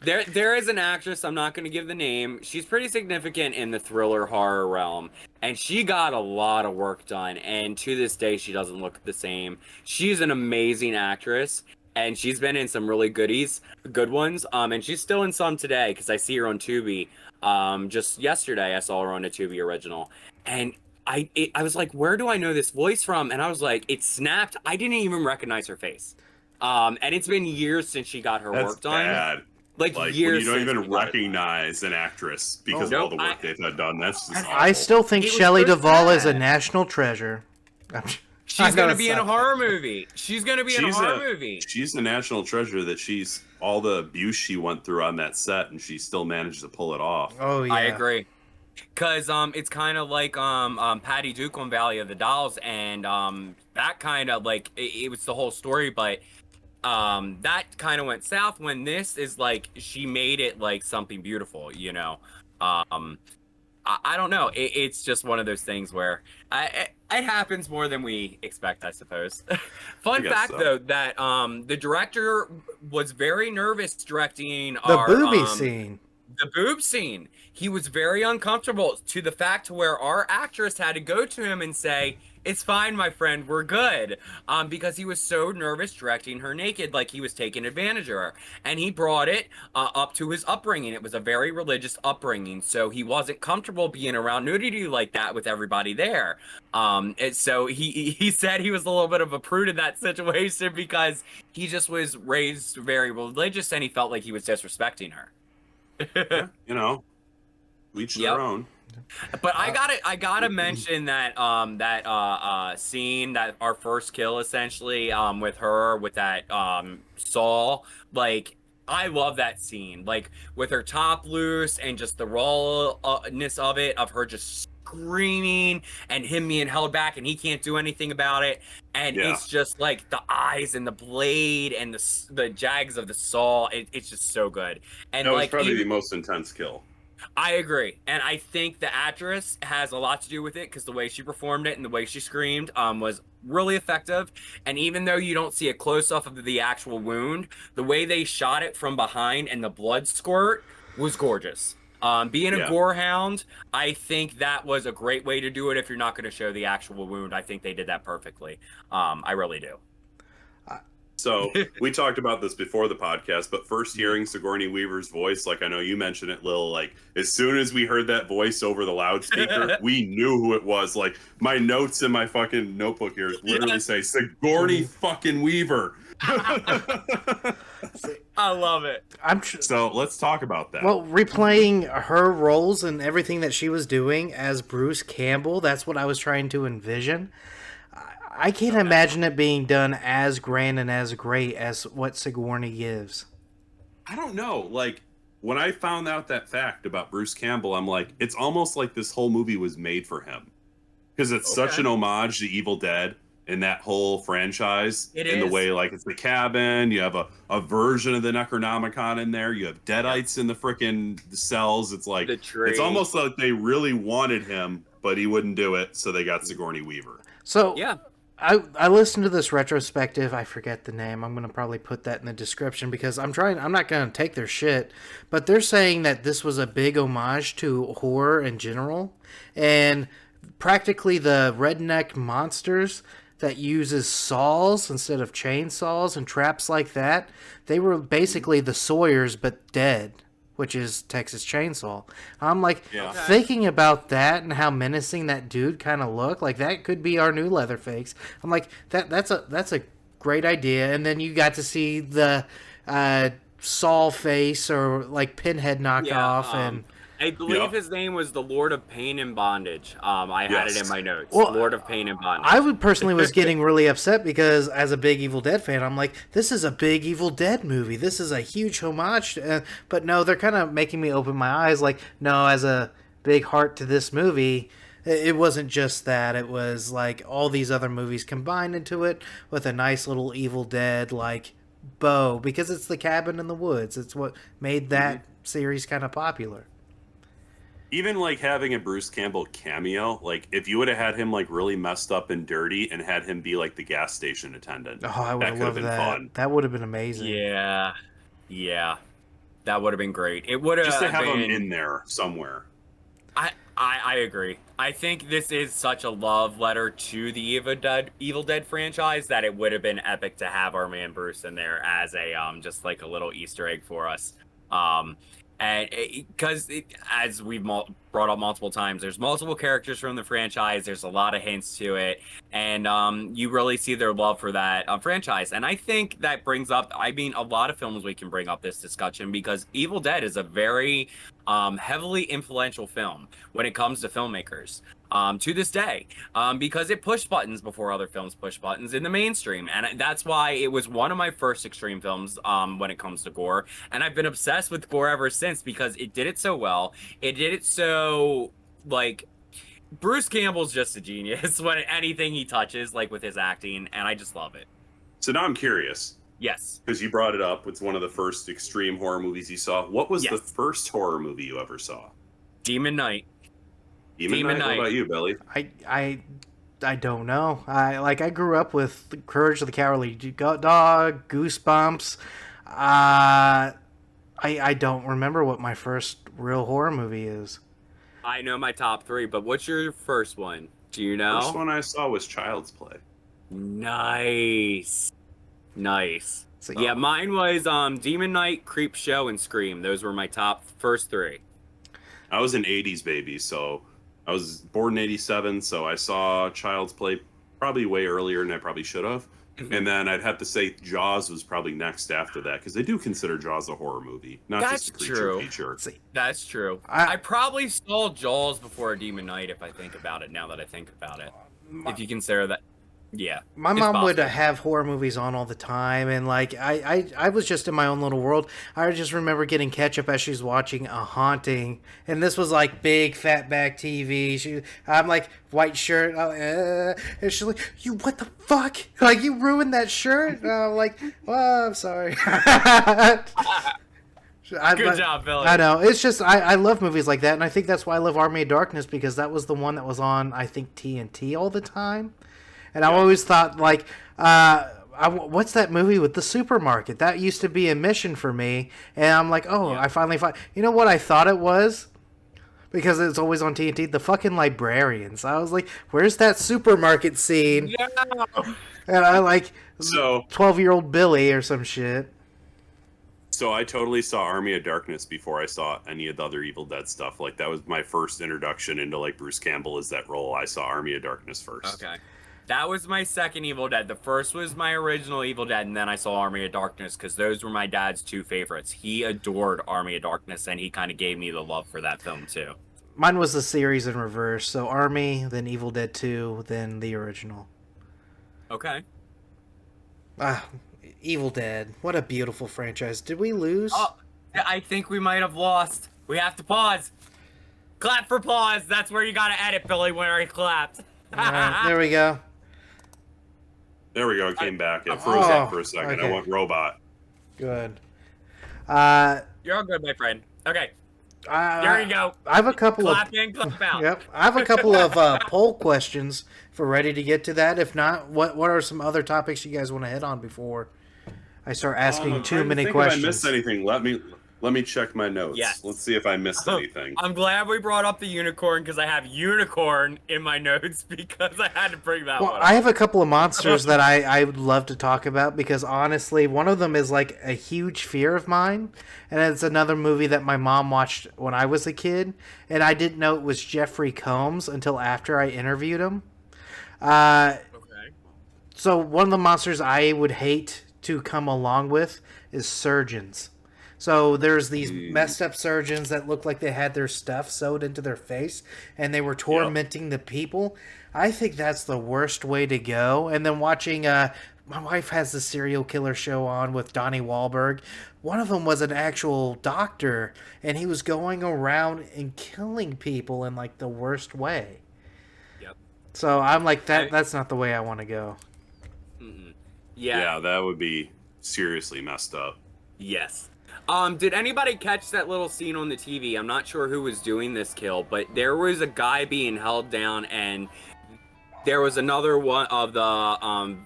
[SPEAKER 5] There is an actress, I'm not going to give the name. She's pretty significant in the thriller horror realm, and she got a lot of work done, and to this day, she doesn't look the same. She's an amazing actress, and she's been in some really good ones, and she's still in some today, because I see her on Tubi. Just yesterday, I saw her on a Tubi original, and I was like, where do I know this voice from? And I was like, it snapped. I didn't even recognize her face. And it's been years since she got her work done.
[SPEAKER 4] Bad. Like
[SPEAKER 5] years
[SPEAKER 4] when you don't
[SPEAKER 5] since
[SPEAKER 4] even recognize an actress because of all the work they've done. That's just
[SPEAKER 3] I
[SPEAKER 4] awful.
[SPEAKER 3] still think
[SPEAKER 5] It was
[SPEAKER 3] Shelley
[SPEAKER 5] so
[SPEAKER 3] Duvall is a
[SPEAKER 5] sad.
[SPEAKER 3] national treasure.
[SPEAKER 5] She's going to be in a horror movie. She's going to be in a horror movie.
[SPEAKER 4] She's a national treasure that she's all the abuse she went through on that set, and she still managed to pull it off.
[SPEAKER 3] Oh yeah,
[SPEAKER 5] I agree. Cause it's kind of like Patty Duke on Valley of the Dolls, and that kind of like it was the whole story, but that kind of went south when this is like she made it like something beautiful, you know. I don't know. It's just one of those things where it happens more than we expect, I suppose. Fun fact, though, that the director was very nervous directing
[SPEAKER 3] the
[SPEAKER 5] our
[SPEAKER 3] booby scene.
[SPEAKER 5] the boob scene. He was very uncomfortable to the fact to where our actress had to go to him and say, "It's fine, my friend, we're good," because he was so nervous directing her naked, like he was taking advantage of her. And he brought it up to his upbringing. It was a very religious upbringing, so he wasn't comfortable being around nudity like that with everybody there. And so he said he was a little bit of a prude in that situation because he just was raised very religious and he felt like he was disrespecting her.
[SPEAKER 4] Yeah, you know, each their own.
[SPEAKER 5] But I gotta mention that scene, that our first kill essentially with her with that Saul, like I love that scene, like with her top loose and just the rawness of it, of her just screaming and him being held back and he can't do anything about it, and it's just like the eyes and the blade and the jags of the saw. It's just so good. And
[SPEAKER 4] that was
[SPEAKER 5] like
[SPEAKER 4] probably the most intense kill.
[SPEAKER 5] I agree, and I think the actress has a lot to do with it because the way she performed it and the way she screamed was really effective. And even though you don't see a close-up of the actual wound, the way they shot it from behind and the blood squirt was gorgeous. Being a gore hound, I think that was a great way to do it if you're not going to show the actual wound. I think they did that perfectly. I really do.
[SPEAKER 4] So we talked about this before the podcast, but first hearing Sigourney Weaver's voice, like I know you mentioned it, Lil, like as soon as we heard that voice over the loudspeaker, we knew who it was. Like my notes in my fucking notebook here literally say Sigourney fucking Weaver.
[SPEAKER 5] I love it.
[SPEAKER 4] So let's talk about that.
[SPEAKER 3] Well, replaying her roles and everything that she was doing as Bruce Campbell, that's what I was trying to envision. I can't imagine it being done as grand and as great as what Sigourney gives.
[SPEAKER 4] I don't know. Like, when I found out that fact about Bruce Campbell, I'm like, it's almost like this whole movie was made for him. Because it's such an homage to Evil Dead and that whole franchise. The way, like, it's the cabin. You have a version of the Necronomicon in there. You have Deadites in the frickin' cells. It's like, it's almost like they really wanted him, but he wouldn't do it, so they got Sigourney Weaver.
[SPEAKER 3] So,
[SPEAKER 5] yeah.
[SPEAKER 3] I listened to this retrospective. I forget the name. I'm going to probably put that in the description because I'm not going to take their shit. But they're saying that this was a big homage to horror in general. And practically the redneck monsters that uses saws instead of chainsaws and traps like that, they were basically the Sawyers but dead, which is Texas Chainsaw. I'm like, thinking about that and how menacing that dude kind of looked, like that could be our new Leatherface. I'm like, that's a great idea. And then you got to see the Saw face or like Pinhead knockoff, and
[SPEAKER 5] I believe his name was the Lord of Pain and Bondage. I had it in my notes. Well, Lord of Pain and Bondage.
[SPEAKER 3] I would personally was getting really upset because as a big Evil Dead fan, I'm like, this is a big Evil Dead movie. This is a huge homage. But no, they're kind of making me open my eyes. Like, no, as a big heart to this movie, it wasn't just that. It was like all these other movies combined into it with a nice little Evil Dead like bow because it's the cabin in the woods. It's what made that series kind of popular.
[SPEAKER 4] Even like having a Bruce Campbell cameo, like if you would have had him like really messed up and dirty and had him be like the gas station attendant,
[SPEAKER 3] I would have loved that. Fun. That would have been amazing.
[SPEAKER 5] Yeah, that would have been great. It would have
[SPEAKER 4] just to have him in there somewhere.
[SPEAKER 5] I agree. I think this is such a love letter to the Evil Dead franchise that it would have been epic to have our man Bruce in there as a just like a little Easter egg for us. And because as we've brought up multiple times, there's multiple characters from the franchise. There's a lot of hints to it, and you really see their love for that franchise. And I think that brings up, I mean, a lot of films we can bring up this discussion because Evil Dead is a very heavily influential film when it comes to filmmakers. To this day, because it pushed buttons before other films pushed buttons in the mainstream. And that's why it was one of my first extreme films when it comes to gore. And I've been obsessed with gore ever since because it did it so well. It did it so, like, Bruce Campbell's just a genius when anything he touches, like with his acting, and I just love it.
[SPEAKER 4] So now I'm curious.
[SPEAKER 5] Yes.
[SPEAKER 4] Because you brought it up. It's one of the first extreme horror movies you saw. What was the first horror movie you ever saw?
[SPEAKER 5] Demon Knight.
[SPEAKER 4] Demon Knight. What about you, Billy?
[SPEAKER 3] I don't know. I grew up with Courage of the Cowardly Dog, Goosebumps. I don't remember what my first real horror movie is.
[SPEAKER 5] I know my top 3, but what's your first one? Do you know?
[SPEAKER 4] First one I saw was Child's Play.
[SPEAKER 5] Nice. So, yeah, mine was Demon Knight, Creepshow, and Scream. Those were my first 3.
[SPEAKER 4] I was an 80s baby, so I was born in 87, so I saw Child's Play probably way earlier than I probably should have. And then I'd have to say Jaws was probably next after that, because they do consider Jaws a horror movie, not just a creature feature.
[SPEAKER 5] That's true. I probably saw Jaws before Demon Knight, if I think about it, now that I think about it. If you consider that. Yeah.
[SPEAKER 3] My mom would have horror movies on all the time, and like I was just in my own little world. I just remember getting ketchup as she's watching A Haunting, and this was like big fat back TV. I'm like white shirt, and she's like, "You what the fuck? Like you ruined that shirt?" And I'm like, "Oh, I'm sorry."
[SPEAKER 5] Good job, Billy.
[SPEAKER 3] I know. It's just I love movies like that, and I think that's why I love Army of Darkness, because that was the one that was on I think TNT all the time. And I always thought, like, what's that movie with the supermarket? That used to be a mission for me. And I'm like, I finally find... You know what I thought it was? because it's always on TNT. The fucking librarians. I was like, where's that supermarket scene?
[SPEAKER 5] Yeah.
[SPEAKER 3] And I like
[SPEAKER 4] So
[SPEAKER 3] 12-year-old Billy or some shit.
[SPEAKER 4] So I totally saw Army of Darkness before I saw any of the other Evil Dead stuff. Like that was my first introduction into like Bruce Campbell as that role. I saw Army of Darkness first.
[SPEAKER 5] Okay. That was my second Evil Dead. The first was my original Evil Dead, and then I saw Army of Darkness because those were my dad's two favorites. He adored Army of Darkness, and he kind of gave me the love for that film too.
[SPEAKER 3] Mine was the series in reverse. So Army, then Evil Dead 2, then the original.
[SPEAKER 5] Okay.
[SPEAKER 3] Ah, Evil Dead. What a beautiful franchise. Did we lose?
[SPEAKER 5] Oh, I think we might have lost. We have to pause. Clap for pause. That's where you gotta edit, Billy, where he clapped.
[SPEAKER 3] All right, there we go.
[SPEAKER 4] There we go. It came back. It froze up for a second.
[SPEAKER 3] okay.
[SPEAKER 4] I went robot.
[SPEAKER 3] Good.
[SPEAKER 5] You're all good, my friend. Okay. There you go.
[SPEAKER 3] I have a couple
[SPEAKER 5] Clap in, clap out.
[SPEAKER 3] Yep. I have a couple of poll questions if we're ready to get to that. If not, what are some other topics you guys want to hit on before I start asking too many questions?
[SPEAKER 4] If I missed anything, let me check my notes.
[SPEAKER 5] Yes.
[SPEAKER 4] Let's see if I missed anything.
[SPEAKER 5] I'm glad we brought up the unicorn because I have unicorn in my notes because I had to bring that
[SPEAKER 3] Well,
[SPEAKER 5] one
[SPEAKER 3] I
[SPEAKER 5] up.
[SPEAKER 3] have a couple of monsters that I would love to talk about because honestly, one of them is like a huge fear of mine, and it's another movie that my mom watched when I was a kid, and I didn't know it was Jeffrey Combs until after I interviewed him.
[SPEAKER 5] Okay.
[SPEAKER 3] So one of the monsters I would hate to come along with is surgeons. So there's these messed up surgeons that look like they had their stuff sewed into their face and they were tormenting the people. I think that's the worst way to go. And then watching, my wife has the serial killer show on with Donnie Wahlberg. One of them was an actual doctor and he was going around and killing people in like the worst way.
[SPEAKER 5] Yep.
[SPEAKER 3] So I'm like, that's not the way I want to go.
[SPEAKER 5] Mm-hmm.
[SPEAKER 4] Yeah, that would be seriously messed up.
[SPEAKER 5] Yes. Did anybody catch that little scene on the TV? I'm not sure who was doing this kill, but there was a guy being held down and there was another one of the,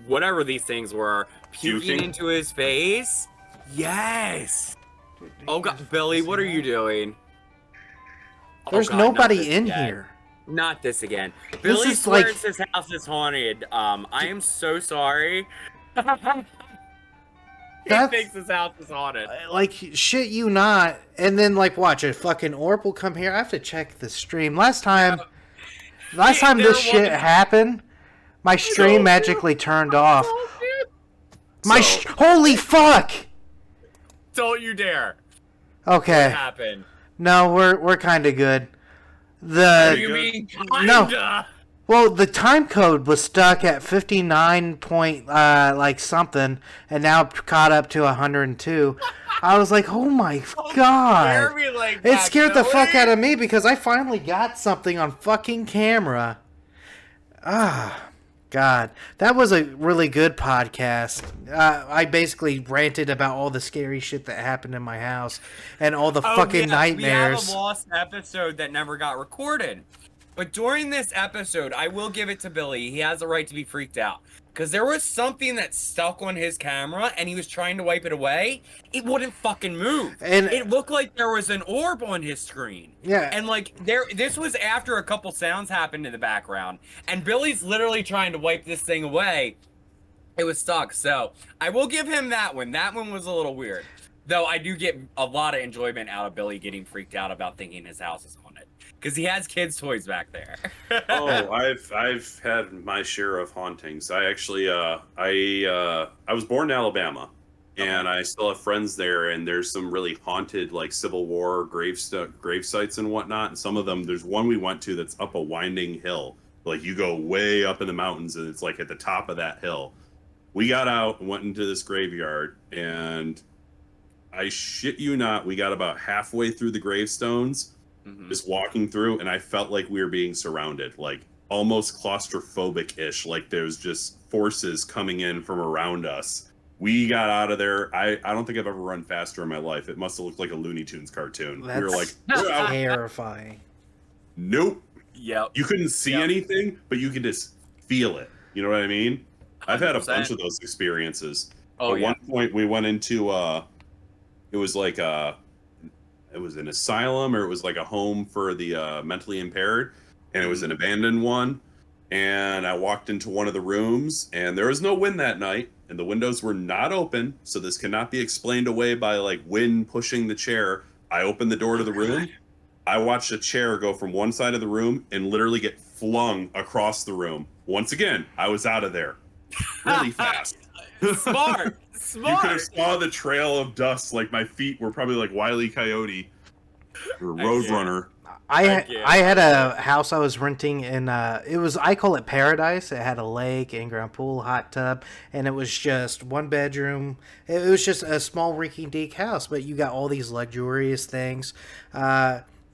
[SPEAKER 5] whatever these things were, puking into his face. Yes! Oh god, Billy, what are you doing?
[SPEAKER 3] There's
[SPEAKER 5] Oh, God, not
[SPEAKER 3] nobody
[SPEAKER 5] this
[SPEAKER 3] in
[SPEAKER 5] again.
[SPEAKER 3] here.
[SPEAKER 5] Not this again. Billy
[SPEAKER 3] is like-
[SPEAKER 5] swears his house is haunted. I am so sorry. He
[SPEAKER 3] That's-
[SPEAKER 5] thinks his house is haunted.
[SPEAKER 3] Like, shit you not. And then, like, watch, a fucking orb will come here. I have to check the stream. Last time
[SPEAKER 5] There
[SPEAKER 3] this shit
[SPEAKER 5] was-
[SPEAKER 3] happened, my stream magically turned off. Holy fuck!
[SPEAKER 5] Don't you dare. What
[SPEAKER 3] Okay.
[SPEAKER 5] happened?
[SPEAKER 3] No, we're kind of good.
[SPEAKER 5] What do you mean, kinda?
[SPEAKER 3] Well, the time code was stuck at 59 point, like something, and now caught up to 102. I was like, oh my god.
[SPEAKER 5] Scare me like
[SPEAKER 3] It
[SPEAKER 5] that,
[SPEAKER 3] scared the fuck
[SPEAKER 5] Billy.
[SPEAKER 3] out of me because I finally got something on fucking camera. Ah, God. That was a really good podcast. I basically ranted about all the scary shit that happened in my house and all the fucking nightmares.
[SPEAKER 5] We have a lost episode that never got recorded. But during this episode, I will give it to Billy. He has a right to be freaked out. Because there was something that stuck on his camera, and he was trying to wipe it away. It wouldn't fucking move.
[SPEAKER 3] And-
[SPEAKER 5] it looked like there was an orb on his screen.
[SPEAKER 3] Yeah.
[SPEAKER 5] And like this was after a couple sounds happened in the background. And Billy's literally trying to wipe this thing away. It was stuck. So I will give him that one. That one was a little weird. Though I do get a lot of enjoyment out of Billy getting freaked out about thinking his house is haunted. Because he has kids' toys back there.
[SPEAKER 4] Oh, I've had my share of hauntings. I actually I was born in Alabama, and I still have friends there. And there's some really haunted like Civil War grave sites and whatnot. And some of them, there's one we went to that's up a winding hill. Like you go way up in the mountains, and it's like at the top of that hill. We got out and went into this graveyard, and I shit you not, we got about halfway through the gravestones. Just walking through, and I felt like we were being surrounded, like almost claustrophobic-ish, like there's just forces coming in from around us. We got out of there. I don't think I've ever run faster in my life. It must have looked like a Looney Tunes cartoon.
[SPEAKER 3] That's
[SPEAKER 4] We were like, we're out.
[SPEAKER 3] terrifying.
[SPEAKER 4] Nope.
[SPEAKER 5] Yep.
[SPEAKER 4] You couldn't see anything, but you could just feel it. You know what I mean? I've had a
[SPEAKER 5] 100%.
[SPEAKER 4] bunch of those experiences.
[SPEAKER 5] Oh,
[SPEAKER 4] At
[SPEAKER 5] yeah.
[SPEAKER 4] one point, we went into it was like it was an asylum or it was like a home for the mentally impaired, and it was an abandoned one. And I walked into one of the rooms, and there was no wind that night, and the windows were not open, so this cannot be explained away by like wind pushing the chair. I opened the door to the room. I watched a chair go from one side of the room and literally get flung across the room. Once again, I was out of there really fast.
[SPEAKER 5] Smart.
[SPEAKER 4] You could have saw the trail of dust. Like my feet were probably like Wile E. Coyote or Roadrunner.
[SPEAKER 3] I had a house I was renting in I call it Paradise. It had a lake, in-ground pool, hot tub, and it was just one bedroom. It was just a small rinky-dink house, but you got all these luxurious things.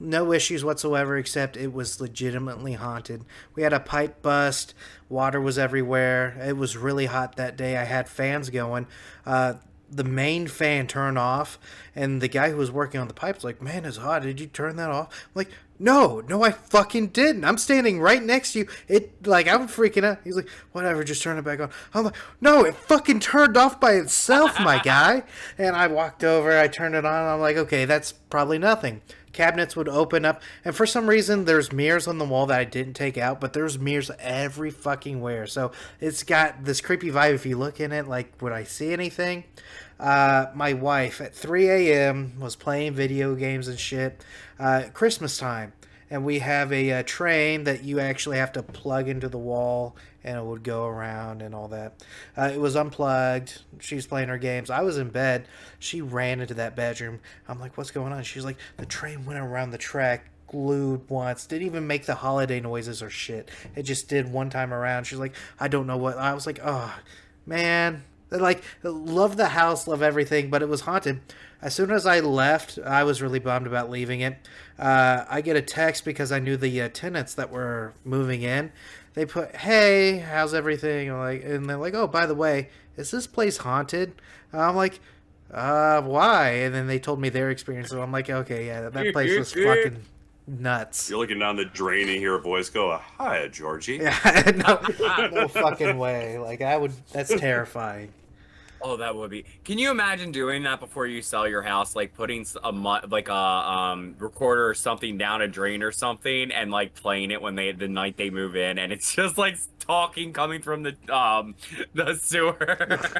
[SPEAKER 3] No issues whatsoever, except it was legitimately haunted. We had a pipe bust. Water was everywhere. It was really hot that day. I had fans going. The main fan turned off, and the guy who was working on the pipe was like, "Man, it's hot. Did you turn that off?" I'm like, No, I fucking didn't. I'm standing right next to you. I'm freaking out. He's like, whatever, just turn it back on. I'm like, no, it fucking turned off by itself, my guy. And I walked over, I turned it on, and I'm like, okay, that's probably nothing. Cabinets would open up, and for some reason, there's mirrors on the wall that I didn't take out, but there's mirrors every fucking where. So it's got this creepy vibe. If you look in it, like, would I see anything? My wife at 3 a.m. was playing video games and shit. Christmas time, and we have a train that you actually have to plug into the wall, and it would go around and all that. It was unplugged. She's playing her games. I was in bed. She ran into that bedroom. I'm like, what's going on? She's like, the train went around the track, glued once, didn't even make the holiday noises or shit. It just did one time around. She's like, I don't know what. I was like, oh, man. Like, love the house, love everything, but it was haunted. As soon as I left, I was really bummed about leaving it. I get a text because I knew the tenants that were moving in. They put, hey, how's everything? And they're like, oh, by the way, is this place haunted? I'm like, why? And then they told me their experience. So I'm like, okay, yeah, that place was fucking nuts.
[SPEAKER 4] You're looking down the drain and hear a voice go, hi, Georgie.
[SPEAKER 3] Yeah, no fucking way. Like, that's terrifying.
[SPEAKER 5] Oh, that would be. Can you imagine doing that before you sell your house? Like putting a recorder or something down a drain or something, and like playing it when the night they move in, and it's just like talking coming from the sewer.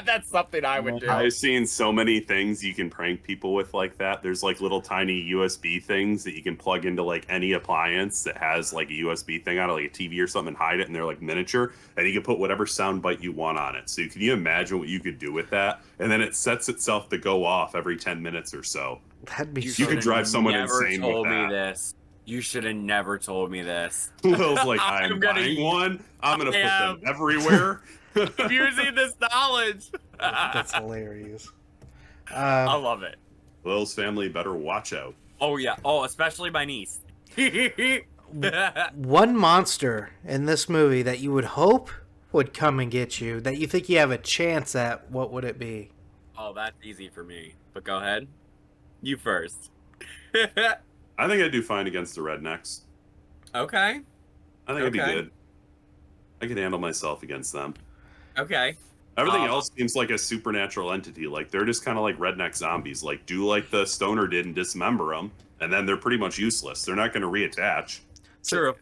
[SPEAKER 5] That's something I would do.
[SPEAKER 4] I've seen so many things you can prank people with like that. There's like little tiny USB things that you can plug into like any appliance that has like a USB thing on it, like a TV or something, and hide it, and they're like miniature, and you can put whatever sound bite you want on it. So can you imagine what you could do with that? And then it sets itself to go off every 10 minutes or so.
[SPEAKER 3] That'd be
[SPEAKER 4] You could drive someone insane with that.
[SPEAKER 5] Me this. You should have never told me this.
[SPEAKER 4] Will's like, I'm buying one. I'm going to put them everywhere.
[SPEAKER 5] Using this knowledge.
[SPEAKER 3] That's hilarious.
[SPEAKER 5] I love it.
[SPEAKER 4] Will's family better watch out.
[SPEAKER 5] Oh, yeah. Oh, especially my niece.
[SPEAKER 3] One monster in this movie that you would hope would come and get you, that you think you have a chance at, what would it be?
[SPEAKER 5] Oh, that's easy for me. But go ahead. You first.
[SPEAKER 4] I think I'd do fine against the rednecks.
[SPEAKER 5] Okay.
[SPEAKER 4] I think I'd be good. I could handle myself against them.
[SPEAKER 5] Okay.
[SPEAKER 4] Everything else seems like a supernatural entity. Like, they're just kind of like redneck zombies. Like, do like the stoner did and dismember them, and then they're pretty much useless. They're not going to reattach.
[SPEAKER 5] True.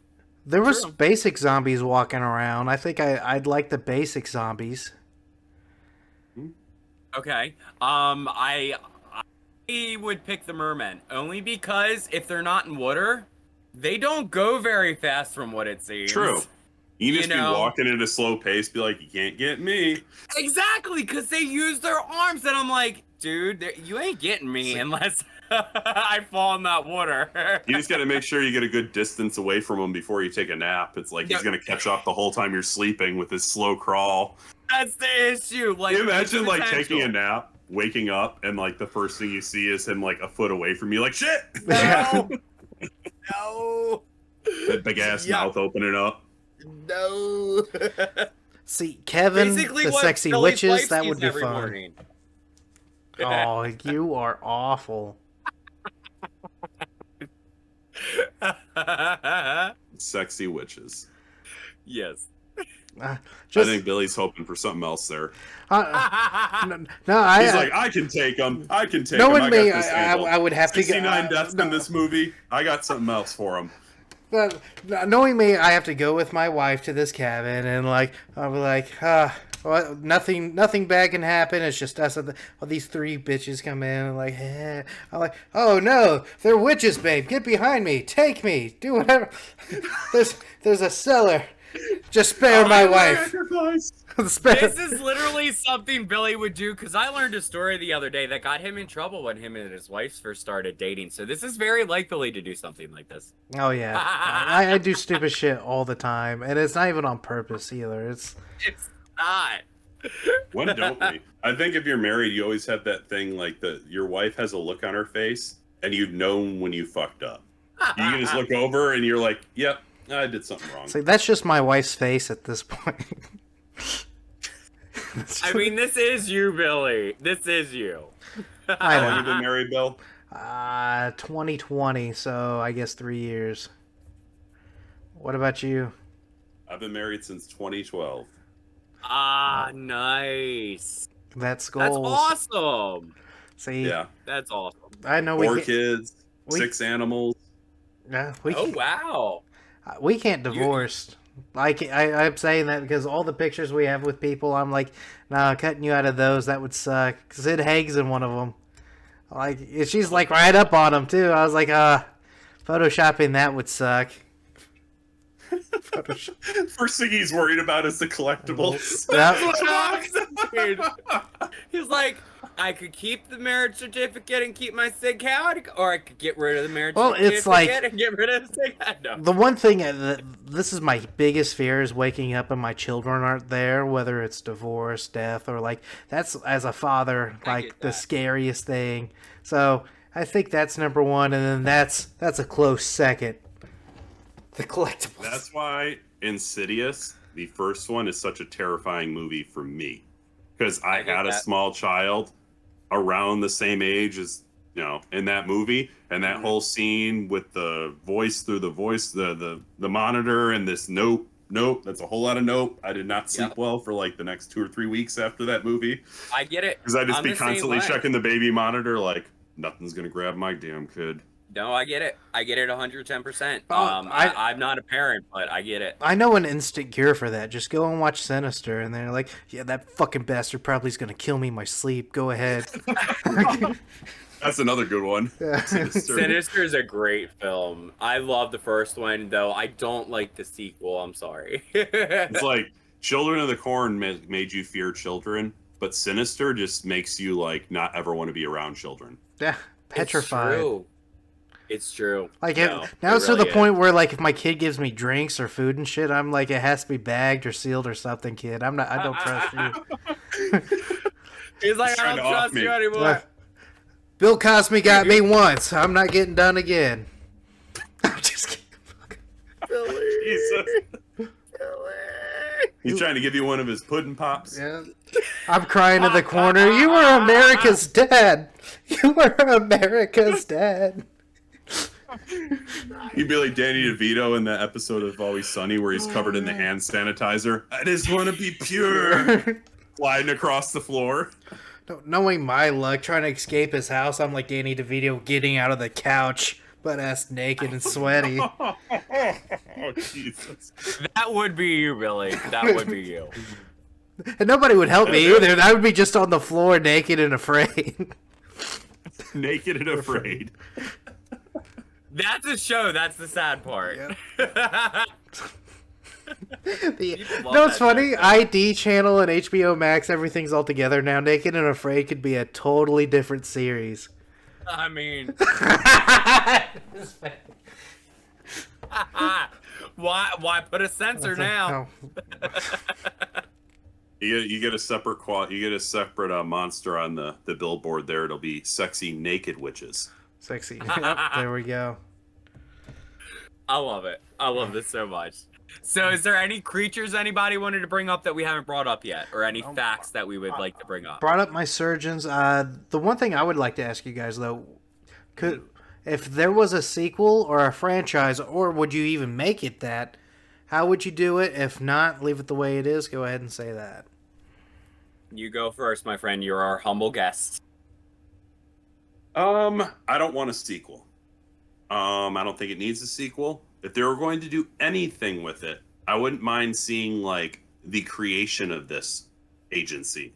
[SPEAKER 3] There was basic zombies walking around. I think I'd like the basic zombies.
[SPEAKER 5] Okay. I would pick the mermen, only because if they're not in water, they don't go very fast from what it seems.
[SPEAKER 4] True. You just be walking at a slow pace, be like, you can't get me.
[SPEAKER 5] Exactly, because they use their arms, and I'm like, dude, you ain't getting me unless I fall in that water.
[SPEAKER 4] You just got to make sure you get a good distance away from him before you take a nap. It's like he's going to catch up the whole time you're sleeping with his slow crawl.
[SPEAKER 5] That's the issue. Like,
[SPEAKER 4] can you imagine like taking a nap, waking up, and like the first thing you see is him like a foot away from you, like, shit!
[SPEAKER 5] No! No!
[SPEAKER 4] That big ass mouth opening up.
[SPEAKER 5] No.
[SPEAKER 3] See, Kevin,
[SPEAKER 5] basically
[SPEAKER 3] the sexy
[SPEAKER 5] Billy
[SPEAKER 3] witches,
[SPEAKER 5] Flipes
[SPEAKER 3] that would
[SPEAKER 5] eats
[SPEAKER 3] be
[SPEAKER 5] every
[SPEAKER 3] fun.
[SPEAKER 5] morning.
[SPEAKER 3] Oh, you are awful.
[SPEAKER 4] Sexy witches.
[SPEAKER 5] Yes.
[SPEAKER 4] I
[SPEAKER 3] Just
[SPEAKER 4] think Billy's hoping for something else there.
[SPEAKER 3] no, I.
[SPEAKER 4] He's like, I can take him. I can take him.
[SPEAKER 3] knowing
[SPEAKER 4] I
[SPEAKER 3] me,
[SPEAKER 4] got this
[SPEAKER 3] I
[SPEAKER 4] handled.
[SPEAKER 3] would have to go.
[SPEAKER 4] 69 deaths in this movie. I got something else for him.
[SPEAKER 3] Knowing me, I have to go with my wife to this cabin, and like I'll be like, well, nothing bad can happen. It's just us. All these three bitches come in and like, I'm like, oh no, they're witches, babe. Get behind me, take me, do whatever. there's a cellar. Just spare my wife. Spare.
[SPEAKER 5] This is literally something Billy would do, because I learned a story the other day that got him in trouble when him and his wife first started dating. So this is very like Billy to do something like this.
[SPEAKER 3] Oh yeah, I do stupid shit all the time, and it's not even on purpose either. It's
[SPEAKER 5] not.
[SPEAKER 4] When don't we? I think if you're married, you always have that thing like your wife has a look on her face, and you've known when you fucked up. You can just look over, and you're like, "Yep, I did something wrong."
[SPEAKER 3] like that's just my wife's face at this point.
[SPEAKER 5] I mean, this is you, Billy. This is you.
[SPEAKER 3] I
[SPEAKER 4] How long
[SPEAKER 3] know.
[SPEAKER 4] you been married, Bill?
[SPEAKER 3] 2020, so I guess 3 years. What about you?
[SPEAKER 4] I've been married since 2012.
[SPEAKER 5] Nice.
[SPEAKER 3] That's
[SPEAKER 5] That's
[SPEAKER 3] goals.
[SPEAKER 5] awesome.
[SPEAKER 3] See,
[SPEAKER 4] Yeah,
[SPEAKER 5] That's awesome.
[SPEAKER 3] I know
[SPEAKER 4] 4
[SPEAKER 3] we can't,
[SPEAKER 4] kids, 6 animals.
[SPEAKER 3] yeah,
[SPEAKER 5] Oh, wow.
[SPEAKER 3] we can't divorce. I'm saying that because all the pictures we have with people, I'm like, nah, cutting you out of those, that would suck. Sid Haig's in one of them. Like, she's like right up on him too. I was like, photoshopping that would suck.
[SPEAKER 4] First thing he's worried about is the collectibles.
[SPEAKER 3] Yep.
[SPEAKER 5] He's like, I could keep the marriage certificate and keep my SIG card, or I could get rid of the marriage
[SPEAKER 3] Well,
[SPEAKER 5] certificate
[SPEAKER 3] it's like-
[SPEAKER 5] and get rid of the SIG card. No.
[SPEAKER 3] The one thing this is my biggest fear is waking up and my children aren't there, whether it's divorce, death, or like that's as a father
[SPEAKER 5] I
[SPEAKER 3] like
[SPEAKER 5] get
[SPEAKER 3] the
[SPEAKER 5] that.
[SPEAKER 3] scariest thing. So I think that's number one, and then that's a close second. The collectibles.
[SPEAKER 4] That's why Insidious, the first one, is such a terrifying movie for me. Because I
[SPEAKER 5] get
[SPEAKER 4] had a
[SPEAKER 5] that.
[SPEAKER 4] small child around the same age as, in that movie. And that whole scene with the voice through the monitor, and this nope, that's a whole lot of nope. I did not sleep
[SPEAKER 5] Yep.
[SPEAKER 4] well for like the next 2 or 3 weeks after that movie.
[SPEAKER 5] I get it.
[SPEAKER 4] Because I'd just
[SPEAKER 5] I'm
[SPEAKER 4] be
[SPEAKER 5] the same
[SPEAKER 4] constantly
[SPEAKER 5] way.
[SPEAKER 4] checking the baby monitor like, nothing's going to grab my damn kid.
[SPEAKER 5] No, I get it. I get it 110%.
[SPEAKER 3] Oh,
[SPEAKER 5] I'm not a parent, but I get it.
[SPEAKER 3] I know an instant cure for that. Just go and watch Sinister, and they're like, yeah, that fucking bastard probably is gonna kill me in my sleep. Go ahead.
[SPEAKER 4] That's another good one.
[SPEAKER 5] Sinister is a great film. I love the first one, though. I don't like the sequel. I'm sorry.
[SPEAKER 4] It's like Children of the Corn made you fear children, but Sinister just makes you like not ever want to be around children.
[SPEAKER 3] Yeah, petrified.
[SPEAKER 5] It's true.
[SPEAKER 3] Like
[SPEAKER 5] No,
[SPEAKER 3] now
[SPEAKER 5] it
[SPEAKER 3] it's to
[SPEAKER 5] really
[SPEAKER 3] the point where like if my kid gives me drinks or food and shit, I'm like it has to be bagged or sealed or something, kid. I don't trust you.
[SPEAKER 5] He's like,
[SPEAKER 4] He's
[SPEAKER 5] I
[SPEAKER 4] trying
[SPEAKER 5] don't
[SPEAKER 4] to off
[SPEAKER 5] trust
[SPEAKER 4] me.
[SPEAKER 5] you anymore.
[SPEAKER 3] Yeah. Bill Cosby got me once. I'm not getting done again. I'm just kidding.
[SPEAKER 4] Jesus. He's trying to give you one of his pudding pops.
[SPEAKER 3] Yeah. I'm crying in the corner. You were America's dad. You were America's dad.
[SPEAKER 4] He'd be like Danny DeVito in that episode of Always Sunny where he's covered in the hand sanitizer. I just want to be pure. Sliding across the floor.
[SPEAKER 3] Knowing my luck, trying to escape his house, I'm like Danny DeVito getting out of the couch, butt ass naked and sweaty.
[SPEAKER 4] Oh, Jesus.
[SPEAKER 5] That would be you, Billy. That would be you.
[SPEAKER 3] And nobody would help me either. I would be just on the floor naked and afraid.
[SPEAKER 4] Naked and afraid.
[SPEAKER 5] That's a show. That's the sad part.
[SPEAKER 3] No, it's funny. ID channel and HBO Max, everything's all together now. Naked and Afraid could be a totally different series.
[SPEAKER 5] I mean, why put a censor now?
[SPEAKER 4] You get a separate monster on the billboard there. It'll be sexy naked witches.
[SPEAKER 3] Sexy. Yep, there we go.
[SPEAKER 5] I love it. I love this so much. So, is there any creatures anybody wanted to bring up that we haven't brought up yet, or any facts that we would like to bring up?
[SPEAKER 3] Brought up my surgeons. The one thing I would like to ask you guys though, if there was a sequel or a franchise, or would you even make it that? How would you do it? If not, leave it the way it is. Go ahead and say that.
[SPEAKER 5] You go first, my friend. You're our humble guest.
[SPEAKER 4] I don't want a sequel. I don't think it needs a sequel. If they were going to do anything with it, I wouldn't mind seeing like the creation of this agency.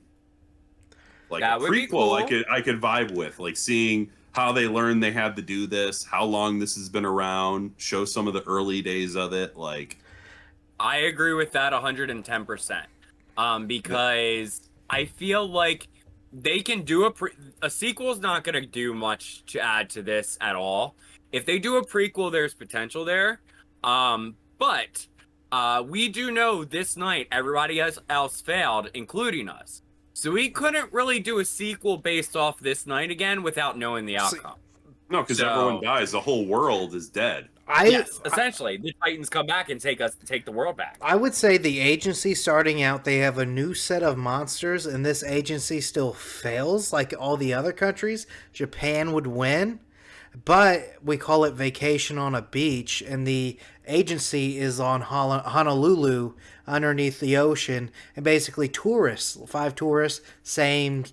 [SPEAKER 4] Like
[SPEAKER 5] That
[SPEAKER 4] a
[SPEAKER 5] would be
[SPEAKER 4] prequel,
[SPEAKER 5] cool.
[SPEAKER 4] I could vibe with, like seeing how they learned they had to do this, how long this has been around, show some of the early days of it. Like,
[SPEAKER 5] I agree with that 110%. Because I feel like they can do a sequel's not going to do much to add to this at all. If they do a prequel, there's potential there. But we do know this night everybody else failed, including us. So we couldn't really do a sequel based off this night again without knowing the outcome.
[SPEAKER 4] no, because
[SPEAKER 5] So-
[SPEAKER 4] everyone dies. The whole world is dead.
[SPEAKER 5] Yes, essentially, the Titans come back and take the world back.
[SPEAKER 3] I would say the agency starting out, they have a new set of monsters, and this agency still fails like all the other countries. Japan would win, but we call it Vacation on a Beach, and the agency is on Honolulu underneath the ocean, and basically tourists, 5 tourists, same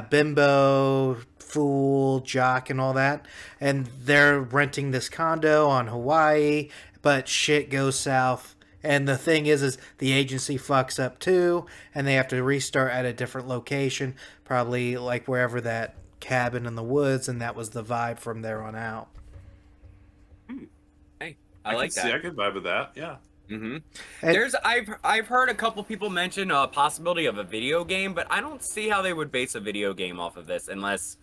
[SPEAKER 3] bimbo, fool, jock, and all that, and they're renting this condo on Hawaii, but shit goes south. And the thing is the agency fucks up too, and they have to restart at a different location, probably like wherever that cabin in the woods, and that was the vibe from there on out.
[SPEAKER 5] Hey, I like that.
[SPEAKER 4] I could vibe with that. Yeah.
[SPEAKER 5] Mm-hmm.
[SPEAKER 3] And-
[SPEAKER 5] I've heard a couple people mention a possibility of a video game, but I don't see how they would base a video game off of this unless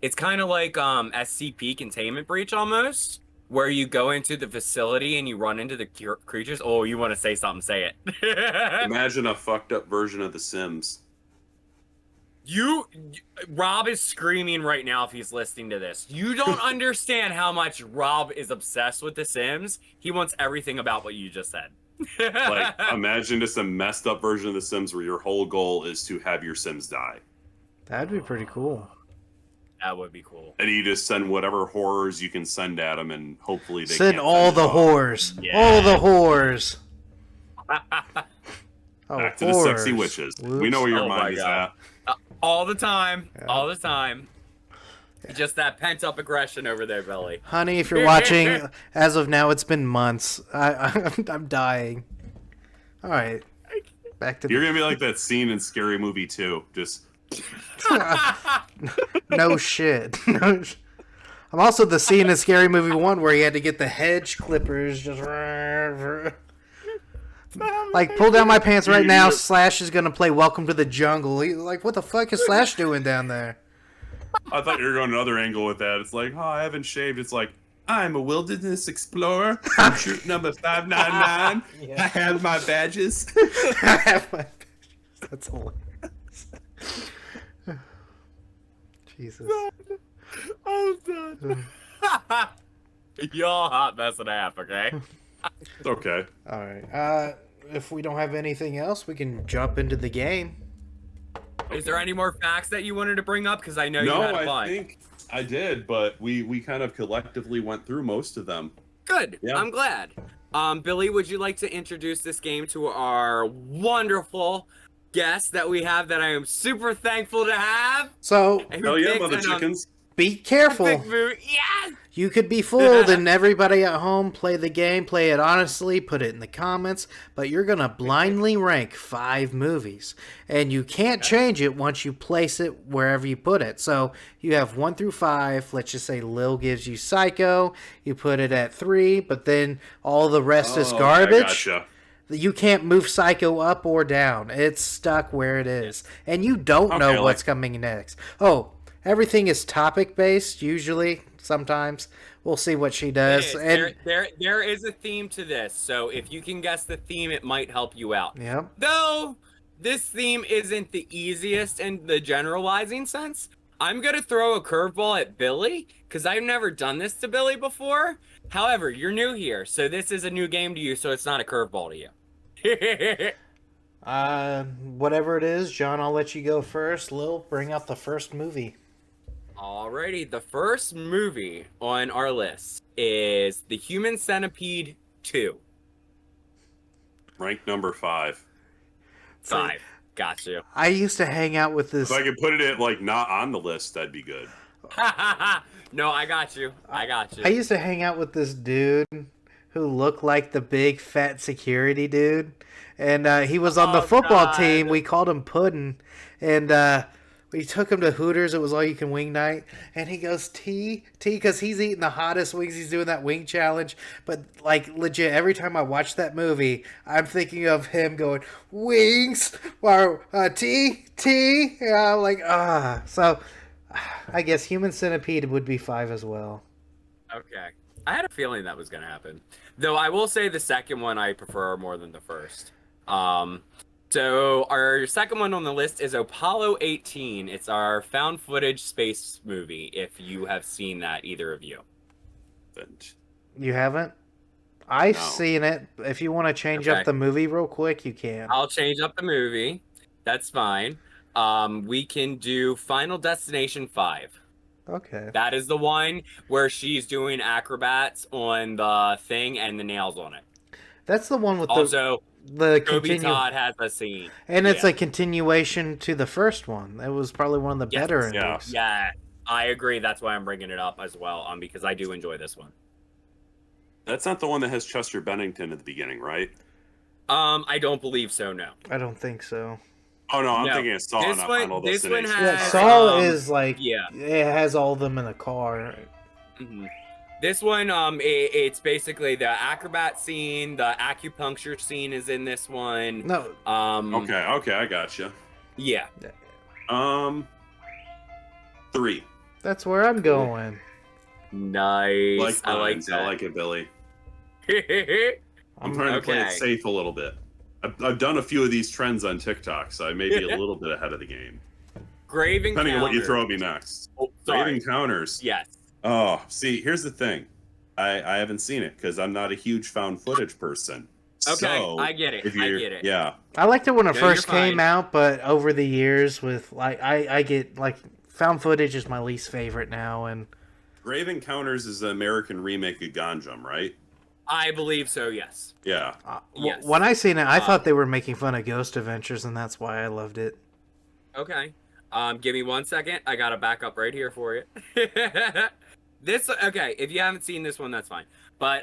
[SPEAKER 5] it's kind of like SCP Containment Breach almost, where you go into the facility and you run into the creatures. Oh, you want to say something? Say it.
[SPEAKER 4] Imagine a fucked up version of The Sims.
[SPEAKER 5] Rob is screaming right now if he's listening to this. You don't understand how much Rob is obsessed with The Sims. He wants everything about what you just said.
[SPEAKER 4] Like, imagine just a messed up version of The Sims where your whole goal is to have your Sims die.
[SPEAKER 3] That'd be pretty cool.
[SPEAKER 5] That would be cool.
[SPEAKER 4] And you just send whatever horrors you can send at them, and hopefully they
[SPEAKER 3] Send
[SPEAKER 4] can't
[SPEAKER 3] all
[SPEAKER 4] finish
[SPEAKER 3] the
[SPEAKER 4] off.
[SPEAKER 3] whores.
[SPEAKER 5] Yeah.
[SPEAKER 3] All the whores. Oh,
[SPEAKER 4] Back to the sexy
[SPEAKER 3] whores.
[SPEAKER 4] witches. We
[SPEAKER 3] Whoops.
[SPEAKER 4] know where your
[SPEAKER 5] Oh my
[SPEAKER 4] mind is
[SPEAKER 5] God.
[SPEAKER 4] at.
[SPEAKER 5] All the time. All the time. Just that pent up aggression over there, Billy.
[SPEAKER 3] Honey, if you're watching, as of now, it's been months. I'm dying. All right. Back to
[SPEAKER 4] You're gonna be like that scene in Scary Movie 2. Just
[SPEAKER 3] no shit. No I'm also the scene in Scary Movie 1 where he had to get the hedge clippers just like pull down my pants right now. Slash is gonna play Welcome to the Jungle. Like, what the fuck is Slash doing down there?
[SPEAKER 4] I thought you were going another angle with that. It's like, oh, I haven't shaved. It's like, I'm a wilderness explorer. I'm troop number 599.
[SPEAKER 3] Yeah.
[SPEAKER 4] I have my badges.
[SPEAKER 3] I have my That's hilarious. Jesus.
[SPEAKER 5] I'm done. Y'all hot mess and a half, okay?
[SPEAKER 4] It's okay.
[SPEAKER 3] All right. If we don't have anything else, we can jump into the game.
[SPEAKER 5] Is there any more facts that you wanted to bring up? Because I know you
[SPEAKER 4] No,
[SPEAKER 5] had
[SPEAKER 4] I
[SPEAKER 5] fun.
[SPEAKER 4] think I did, but we kind of collectively went through most of them.
[SPEAKER 5] Good.
[SPEAKER 4] Yeah.
[SPEAKER 5] I'm glad. Billy, would you like to introduce this game to our wonderful guest that we have that I am super thankful to have?
[SPEAKER 3] So
[SPEAKER 5] And who
[SPEAKER 4] Oh yeah,
[SPEAKER 5] picked
[SPEAKER 4] mother
[SPEAKER 5] an
[SPEAKER 4] chickens.
[SPEAKER 3] be careful.
[SPEAKER 5] epic movie- Yes!
[SPEAKER 3] You could be fooled, and everybody at home, play the game, play it honestly, put it in the comments, but you're going to blindly rank 5 movies. And you can't change it once you place it wherever you put it. So you have 1 through 5. Let's just say Lil gives you Psycho. You put it at 3, but then all the rest is
[SPEAKER 4] Oh,
[SPEAKER 3] garbage.
[SPEAKER 4] I gotcha.
[SPEAKER 3] You can't move Psycho up or down. It's stuck where it is. And you don't know
[SPEAKER 4] Okay,
[SPEAKER 3] what's
[SPEAKER 4] like-
[SPEAKER 3] coming next. Oh, everything is topic based, usually. Sometimes. We'll see what she does. And
[SPEAKER 5] There is a theme to this, so if you can guess the theme, it might help you out.
[SPEAKER 3] yeah.
[SPEAKER 5] Though this theme isn't the easiest in the generalizing sense, I'm gonna throw a curveball at Billy because I've never done this to Billy before. However, you're new here, so this is a new game to you, so it's not a curveball to you.
[SPEAKER 3] Whatever it is, John, I'll let you go first. Lil, bring out the first movie.
[SPEAKER 5] Alrighty, the first movie on our list is The Human Centipede 2.
[SPEAKER 4] Ranked number 5.
[SPEAKER 5] 5. Got you.
[SPEAKER 3] I used to hang out with this.
[SPEAKER 4] If I could put it at like not on the list, that'd be good.
[SPEAKER 5] No, I got you. I got you.
[SPEAKER 3] I used to hang out with this dude who looked like the big fat security dude, and he was on the football team. We called him Puddin', and we took him to Hooters. It was all you can wing night, and he goes T, because he's eating the hottest wings. He's doing that wing challenge. But like legit, every time I watch that movie, I'm thinking of him going wings or T. Yeah, I'm like So I guess Human Centipede would be 5 as well.
[SPEAKER 5] Okay. I had a feeling that was going to happen. Though I will say the second one I prefer more than the first. So our second one on the list is Apollo 18. It's our found footage space movie, if you have seen that, either of you.
[SPEAKER 3] You haven't? I've
[SPEAKER 4] No.
[SPEAKER 3] seen it. If you want to change
[SPEAKER 5] Okay.
[SPEAKER 3] up the movie real quick, you can.
[SPEAKER 5] I'll change up the movie. That's fine. We can do Final Destination 5.
[SPEAKER 3] Okay.
[SPEAKER 5] That is the one where she's doing acrobats on the thing and the nails on it.
[SPEAKER 3] That's the one with
[SPEAKER 5] Also,
[SPEAKER 3] the
[SPEAKER 5] Toby
[SPEAKER 3] continue,
[SPEAKER 5] Todd has a scene.
[SPEAKER 3] and it's
[SPEAKER 5] Yeah.
[SPEAKER 3] a continuation to the first one. It was probably one of the
[SPEAKER 5] Yes.
[SPEAKER 3] better
[SPEAKER 4] Yeah.
[SPEAKER 3] endings.
[SPEAKER 5] Yeah, I agree. That's why I'm bringing it up as well, because I do enjoy this one.
[SPEAKER 4] That's not the one that has Chester Bennington at the beginning, right?
[SPEAKER 5] I don't believe so. No.
[SPEAKER 3] I don't think so.
[SPEAKER 4] Oh no, I'm
[SPEAKER 5] No.
[SPEAKER 4] thinking of Saw,
[SPEAKER 5] This
[SPEAKER 4] not
[SPEAKER 5] one-
[SPEAKER 4] Final
[SPEAKER 5] this one
[SPEAKER 4] Destination.
[SPEAKER 3] Yeah,
[SPEAKER 5] has-
[SPEAKER 3] Saw is like
[SPEAKER 5] yeah.
[SPEAKER 3] it has all of them in a car.
[SPEAKER 5] Mhm. This one, it's basically the acrobat scene, the acupuncture scene is in this one.
[SPEAKER 3] No,
[SPEAKER 4] Okay, I gotcha.
[SPEAKER 5] Yeah.
[SPEAKER 4] 3.
[SPEAKER 3] that's where I'm going.
[SPEAKER 5] Nice. I like
[SPEAKER 4] mines.
[SPEAKER 5] that.
[SPEAKER 4] I like it, Billy. I'm trying to play it
[SPEAKER 5] Okay.
[SPEAKER 4] safe a little bit. I've done a few of these trends on TikTok, so I may be a little bit ahead of the game.
[SPEAKER 5] Grave
[SPEAKER 4] Depending on what you
[SPEAKER 5] Encounter.
[SPEAKER 4] throw at me next.
[SPEAKER 5] Oh,
[SPEAKER 4] Grave
[SPEAKER 5] sorry.
[SPEAKER 4] Encounters.
[SPEAKER 5] Yes.
[SPEAKER 4] Oh, see, here's the thing. I haven't seen it because I'm not a huge found footage person.
[SPEAKER 5] Okay,
[SPEAKER 4] So,
[SPEAKER 5] I get it.
[SPEAKER 4] if
[SPEAKER 5] I
[SPEAKER 4] you're-
[SPEAKER 5] get it.
[SPEAKER 4] Yeah.
[SPEAKER 3] I liked it when it
[SPEAKER 5] No,
[SPEAKER 3] first
[SPEAKER 5] you're
[SPEAKER 3] came
[SPEAKER 5] fine.
[SPEAKER 3] out, but over the years, with like I get like found footage is my least favorite now, and
[SPEAKER 4] Grave Encounters is the American remake of Ganjam, right?
[SPEAKER 5] I believe so, yes.
[SPEAKER 4] Yeah.
[SPEAKER 5] Yes.
[SPEAKER 3] when I seen it, I thought they were making fun of Ghost Adventures, and that's why I loved it.
[SPEAKER 5] Okay. Give me 1 second. I got a backup right here for you. Okay, if you haven't seen this one, that's fine. But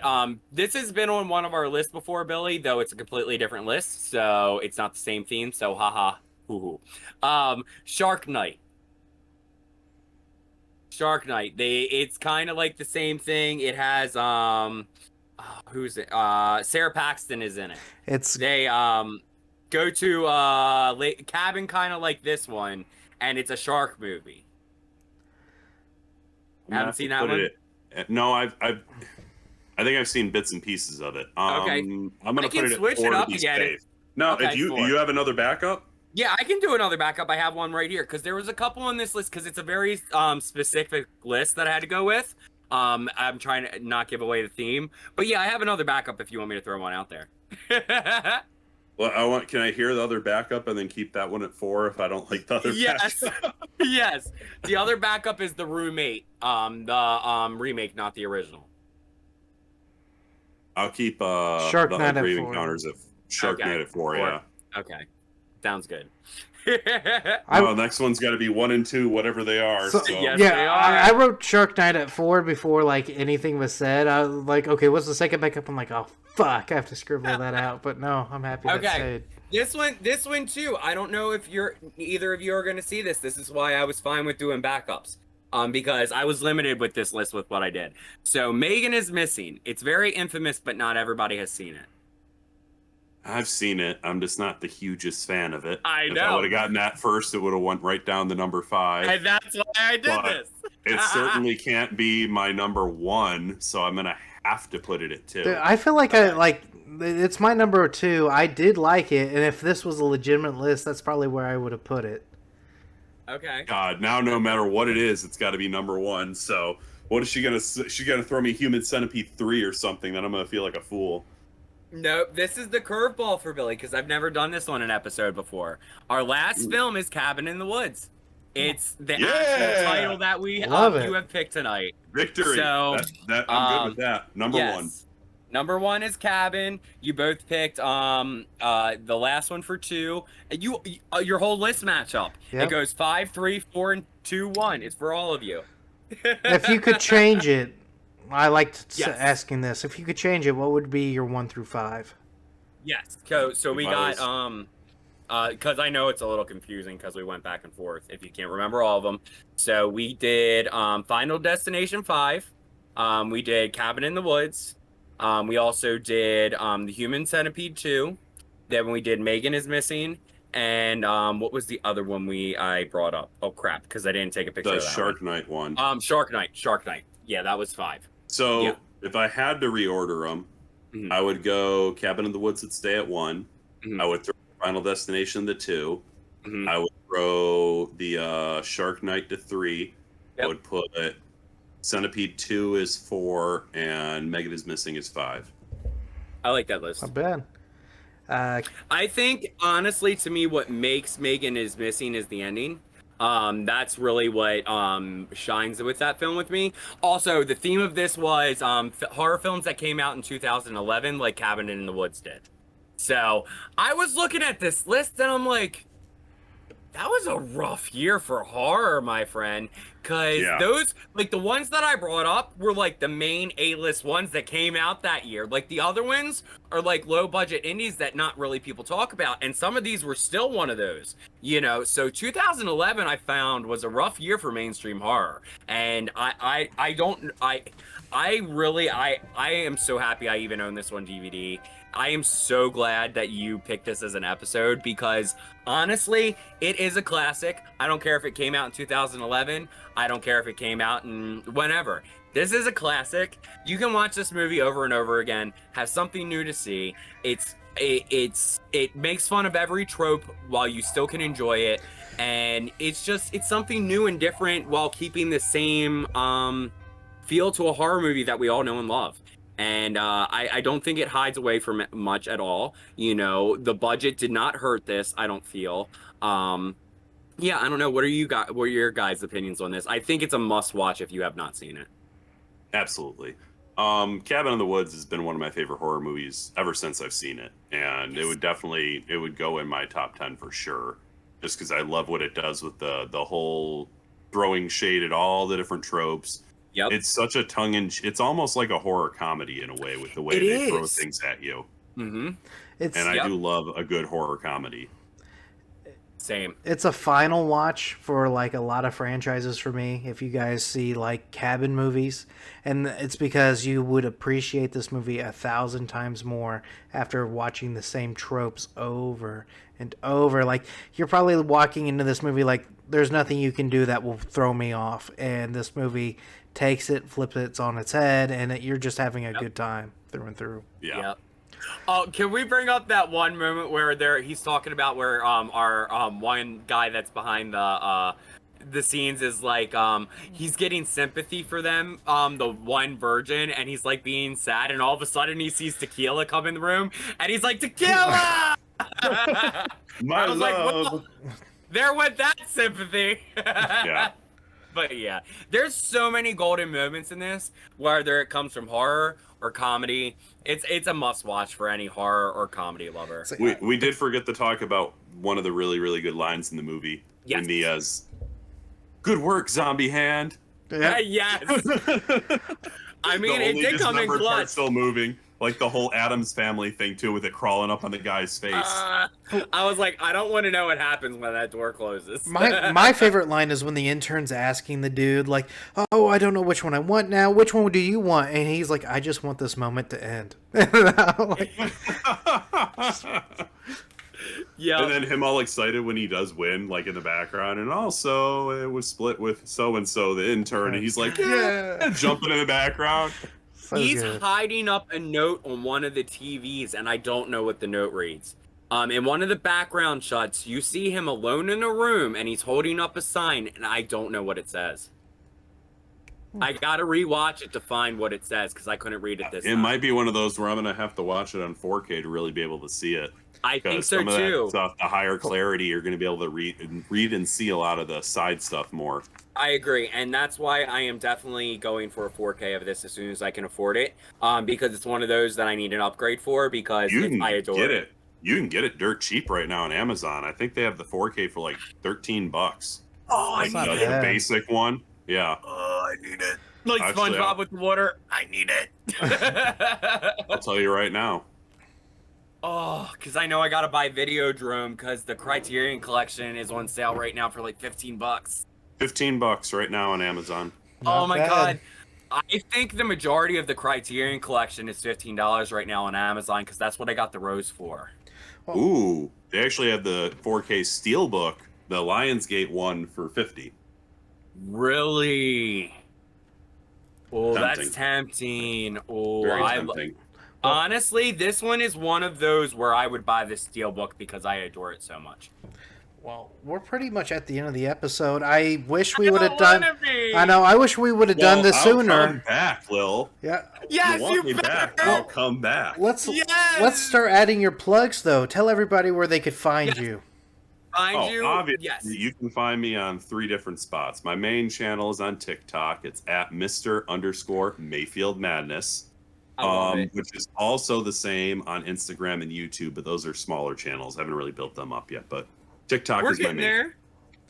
[SPEAKER 5] this has been on one of our lists before, Billy, though it's a completely different list, so it's not the same theme, so haha. Hoo hoo. Shark Night. Shark Night. It's kind of like the same thing. It has who's it? Sarah Paxton is in it.
[SPEAKER 3] It's
[SPEAKER 5] They go to cabin kind of like this one, and it's a shark movie.
[SPEAKER 4] I'm gonna
[SPEAKER 5] Haven't
[SPEAKER 4] have
[SPEAKER 5] seen
[SPEAKER 4] to
[SPEAKER 5] that
[SPEAKER 4] put
[SPEAKER 5] one?
[SPEAKER 4] it- no, I think I've seen bits and pieces of it.
[SPEAKER 5] Okay.
[SPEAKER 4] I'm gonna
[SPEAKER 5] I can
[SPEAKER 4] put it
[SPEAKER 5] switch
[SPEAKER 4] at
[SPEAKER 5] it
[SPEAKER 4] 4
[SPEAKER 5] up
[SPEAKER 4] to be
[SPEAKER 5] again.
[SPEAKER 4] safe. No,
[SPEAKER 5] Okay,
[SPEAKER 4] if you
[SPEAKER 5] 4.
[SPEAKER 4] do you have another backup?
[SPEAKER 5] Yeah, I can do another backup. I have one right here because there was a couple on this list because it's a very specific list that I had to go with. I'm trying to not give away the theme, but yeah, I have another backup if you want me to throw one out there.
[SPEAKER 4] Well, can I hear the other backup and then keep that one at 4 if I don't like the other
[SPEAKER 5] Yes,
[SPEAKER 4] backup?
[SPEAKER 5] yes. The other backup is The Roommate, the remake, not the original.
[SPEAKER 4] I'll keep
[SPEAKER 3] Shark
[SPEAKER 4] the
[SPEAKER 3] Night at
[SPEAKER 4] Grave
[SPEAKER 3] 4.
[SPEAKER 4] Encounters at Shark
[SPEAKER 5] Okay,
[SPEAKER 4] Night at 4,
[SPEAKER 5] 4.
[SPEAKER 4] yeah.
[SPEAKER 5] Okay, sounds good.
[SPEAKER 4] Oh, next one's got to be 1 and 2, whatever they are.
[SPEAKER 3] So-
[SPEAKER 4] So,
[SPEAKER 5] Yes. they
[SPEAKER 3] yeah.
[SPEAKER 5] are.
[SPEAKER 3] I wrote Shark Night at 4 before like anything was said. I was like, okay, what's the second backup? I'm like, oh fuck, I have to scribble that out. But no, I'm happy that
[SPEAKER 5] Okay.
[SPEAKER 3] stayed.
[SPEAKER 5] This one too. I don't know if either of you are going to see this. This is why I was fine with doing backups. Because I was limited with this list with what I did. So Megan is Missing. It's very infamous, but not everybody has seen it.
[SPEAKER 4] I've seen it. I'm just not the hugest fan of it.
[SPEAKER 5] I
[SPEAKER 4] If I
[SPEAKER 5] know.
[SPEAKER 4] would have gotten that first, it would have went right down to number 5.
[SPEAKER 5] And that's why I did
[SPEAKER 4] But
[SPEAKER 5] this.
[SPEAKER 4] It certainly can't be my number 1, so I'm gonna have to put it at 2.
[SPEAKER 3] Dude, I feel like it's my number 2. I did like it, and if this was a legitimate list, that's probably where I would have put it.
[SPEAKER 5] Okay.
[SPEAKER 4] God, now no matter what it is, it's got to be number 1. So what is she gonna? She's gonna throw me Human Centipede 3 or something. Then I'm gonna feel like a fool.
[SPEAKER 5] No, this is the curveball for Billy because I've never done this on an episode before. Our last film is Cabin in the Woods. It's the
[SPEAKER 4] Yeah!
[SPEAKER 5] actual title that we
[SPEAKER 3] Love it.
[SPEAKER 5] you have picked tonight.
[SPEAKER 4] Victory.
[SPEAKER 5] So,
[SPEAKER 4] I'm good with that. Number 1.
[SPEAKER 5] Number 1 is Cabin. You both picked the last one for 2. And your whole list match up.
[SPEAKER 3] Yep.
[SPEAKER 5] It goes 5, 3, 4, and 2, 1. It's for all of you.
[SPEAKER 3] If you could change it, I liked
[SPEAKER 5] Yes.
[SPEAKER 3] asking this. If you could change it, what would be your 1 through 5?
[SPEAKER 5] Yes. So we
[SPEAKER 4] If I
[SPEAKER 5] got because I know it's a little confusing because we went back and forth if you can't remember all of them. So we did Final Destination 5. We did Cabin in the Woods. We also did The Human Centipede 2. Then we did Megan is Missing. And what was the other one I brought up? Oh crap, because I didn't take a picture
[SPEAKER 4] The
[SPEAKER 5] of that
[SPEAKER 4] Shark Night one.
[SPEAKER 5] Shark Night. Yeah, that was 5.
[SPEAKER 4] So
[SPEAKER 5] yeah.
[SPEAKER 4] if I had to reorder them,
[SPEAKER 5] Mhm.
[SPEAKER 4] I would go Cabin in the Woods would stay at 1.
[SPEAKER 5] Mhm.
[SPEAKER 4] I would throw Final Destination to 2.
[SPEAKER 5] Mhm.
[SPEAKER 4] I would throw the Shark Night to 3.
[SPEAKER 5] Yep.
[SPEAKER 4] I would put Centipede 2 is 4, and Megan is Missing is 5.
[SPEAKER 5] I like that list.
[SPEAKER 3] Not bad.
[SPEAKER 5] I think, honestly, to me, what makes Megan is Missing is the ending. That's really what shines with that film with me. Also, the theme of this was horror films that came out in 2011, like Cabin in the Woods did. So I was looking at this list and I'm like, that was a rough year for horror, my friend. Because
[SPEAKER 4] Yeah.
[SPEAKER 5] those, like the ones that I brought up were like the main A-list ones that came out that year. Like the other ones are like low budget indies that not really people talk about. And some of these were still one of those, you know? So 2011 I found was a rough year for mainstream horror. And I am so happy I even own this one DVD. I am so glad that you picked this as an episode because honestly, it is a classic. I don't care if it came out in 2011. I don't care if it came out in whenever. This is a classic. You can watch this movie over and over again, have something new to see. It makes fun of every trope while you still can enjoy it. And it's something new and different while keeping the same feel to a horror movie that we all know and love. And I don't think it hides away from much at all. You know, the budget did not hurt this, I don't feel. Yeah, I don't know. What are your guys' opinions on this? I think it's a must watch if you have not seen it.
[SPEAKER 4] Absolutely. Cabin in the Woods has been one of my favorite horror movies ever since I've seen it. And it would go in my top 10 for sure. Just because I love what it does with the whole throwing shade at all the different tropes.
[SPEAKER 5] Yep.
[SPEAKER 4] It's such a it's almost like a horror comedy in a way with the way they throw things at you.
[SPEAKER 5] Mm-hmm.
[SPEAKER 3] It's
[SPEAKER 4] And I do love a good horror comedy.
[SPEAKER 5] Same.
[SPEAKER 3] It's a final watch for like a lot of franchises for me. If you guys see like Cabin movies, and it's because you would appreciate this movie 1,000 times more after watching the same tropes over and over. Like you're probably walking into this movie like there's nothing you can do that will throw me off, and this movie takes it, flips it on its head, and you're just having a good time through and through.
[SPEAKER 4] Yeah.
[SPEAKER 5] Yep. Oh, can we bring up that one moment where he's talking about where our one guy that's behind the scenes is like he's getting sympathy for them, the one virgin, and he's like being sad, and all of a sudden he sees Tequila come in the room and he's like, Tequila!
[SPEAKER 4] My
[SPEAKER 5] I was like,
[SPEAKER 4] love.
[SPEAKER 5] well, there went that sympathy.
[SPEAKER 4] Yeah.
[SPEAKER 5] But yeah, there's so many golden moments in this, whether it comes from horror or comedy. It's a must watch for any horror or comedy lover.
[SPEAKER 4] We did forget to talk about one of the really, really good lines in the movie.
[SPEAKER 5] Yes.
[SPEAKER 4] When Diaz, good work, zombie hand.
[SPEAKER 5] Yes. I mean,
[SPEAKER 4] The
[SPEAKER 5] it
[SPEAKER 4] only
[SPEAKER 5] did come in
[SPEAKER 4] dismembered part
[SPEAKER 5] clutch.
[SPEAKER 4] still moving. Like the whole Addams Family thing too, with it crawling up on the guy's face.
[SPEAKER 5] I was like, I don't want to know what happens when that door closes.
[SPEAKER 3] My favorite line is when the intern's asking the dude, like, oh, I don't know which one I want now. Which one do you want? And he's like, I just want this moment to end. Like,
[SPEAKER 5] Yeah.
[SPEAKER 4] And then him all excited when he does win, like in the background. And also, it was split with so and so, the intern. And he's like, yeah, jumping in the background.
[SPEAKER 3] so
[SPEAKER 5] He's
[SPEAKER 3] good.
[SPEAKER 5] hiding up a note on one of the TVs, and I don't know what the note reads. In one of the background shots, you see him alone in a room, and he's holding up a sign, and I don't know what it says. I gotta rewatch it to find what it says, because I couldn't read it this
[SPEAKER 4] It
[SPEAKER 5] time.
[SPEAKER 4] might be one of those where I'm going to have to watch it on 4K to really be able to see it.
[SPEAKER 5] I think
[SPEAKER 4] Because
[SPEAKER 5] so
[SPEAKER 4] some of that
[SPEAKER 5] too.
[SPEAKER 4] stuff, the higher clarity, you're going to be able to read and see a lot of the side stuff more.
[SPEAKER 5] I agree, and that's why I am definitely going for a 4K of this as soon as I can afford it. Because it's one of those that I need an upgrade for because
[SPEAKER 4] You can
[SPEAKER 5] I adore
[SPEAKER 4] get
[SPEAKER 5] it.
[SPEAKER 4] it. You can get it dirt cheap right now on Amazon. I think they have the 4K for like $13.
[SPEAKER 5] Oh,
[SPEAKER 4] Like
[SPEAKER 3] not
[SPEAKER 4] the
[SPEAKER 3] bad.
[SPEAKER 4] basic one. Yeah.
[SPEAKER 5] I need it. Like
[SPEAKER 4] Actually,
[SPEAKER 5] SpongeBob with the water. I need it.
[SPEAKER 4] I'll tell you right now.
[SPEAKER 5] Oh, because I know I gotta buy Videodrome because the Criterion Collection is on sale right now for like $15.
[SPEAKER 4] $15 right now on Amazon.
[SPEAKER 5] Oh
[SPEAKER 3] Not
[SPEAKER 5] my
[SPEAKER 3] bad.
[SPEAKER 5] god. I think the majority of the Criterion Collection is $15 right now on Amazon because that's what I got the rose for.
[SPEAKER 4] Ooh, they actually have the 4K Steelbook, the Lionsgate one for $50.
[SPEAKER 5] Really? Oh,
[SPEAKER 4] Tempting.
[SPEAKER 5] that's tempting. Oh,
[SPEAKER 4] Very tempting.
[SPEAKER 5] honestly, this one is one of those where I would buy the Steelbook because I adore it so much.
[SPEAKER 3] Well, we're pretty much at the end of the episode. I wish we
[SPEAKER 5] I
[SPEAKER 3] would have
[SPEAKER 5] don't
[SPEAKER 3] done.
[SPEAKER 5] wanna be.
[SPEAKER 3] I know. I wish we would have done this
[SPEAKER 4] I'll
[SPEAKER 3] sooner.
[SPEAKER 4] come back, Lil.
[SPEAKER 3] Yeah.
[SPEAKER 5] Yes,
[SPEAKER 4] you want me
[SPEAKER 5] better.
[SPEAKER 4] back? I'll come back.
[SPEAKER 3] Let's
[SPEAKER 5] Yes!
[SPEAKER 3] start adding your plugs though. Tell everybody where they could find
[SPEAKER 5] Yes.
[SPEAKER 3] you.
[SPEAKER 5] Find you.
[SPEAKER 4] Obviously,
[SPEAKER 5] Yes.
[SPEAKER 4] you can find me on 3 different spots. My main channel is on TikTok. It's at Mr_Mayfield Madness.
[SPEAKER 5] I love it.
[SPEAKER 4] Which is also the same on Instagram and YouTube, but those are smaller channels. I haven't really built them up yet, but TikTok
[SPEAKER 5] We're
[SPEAKER 4] is my
[SPEAKER 5] getting
[SPEAKER 4] main.
[SPEAKER 5] there.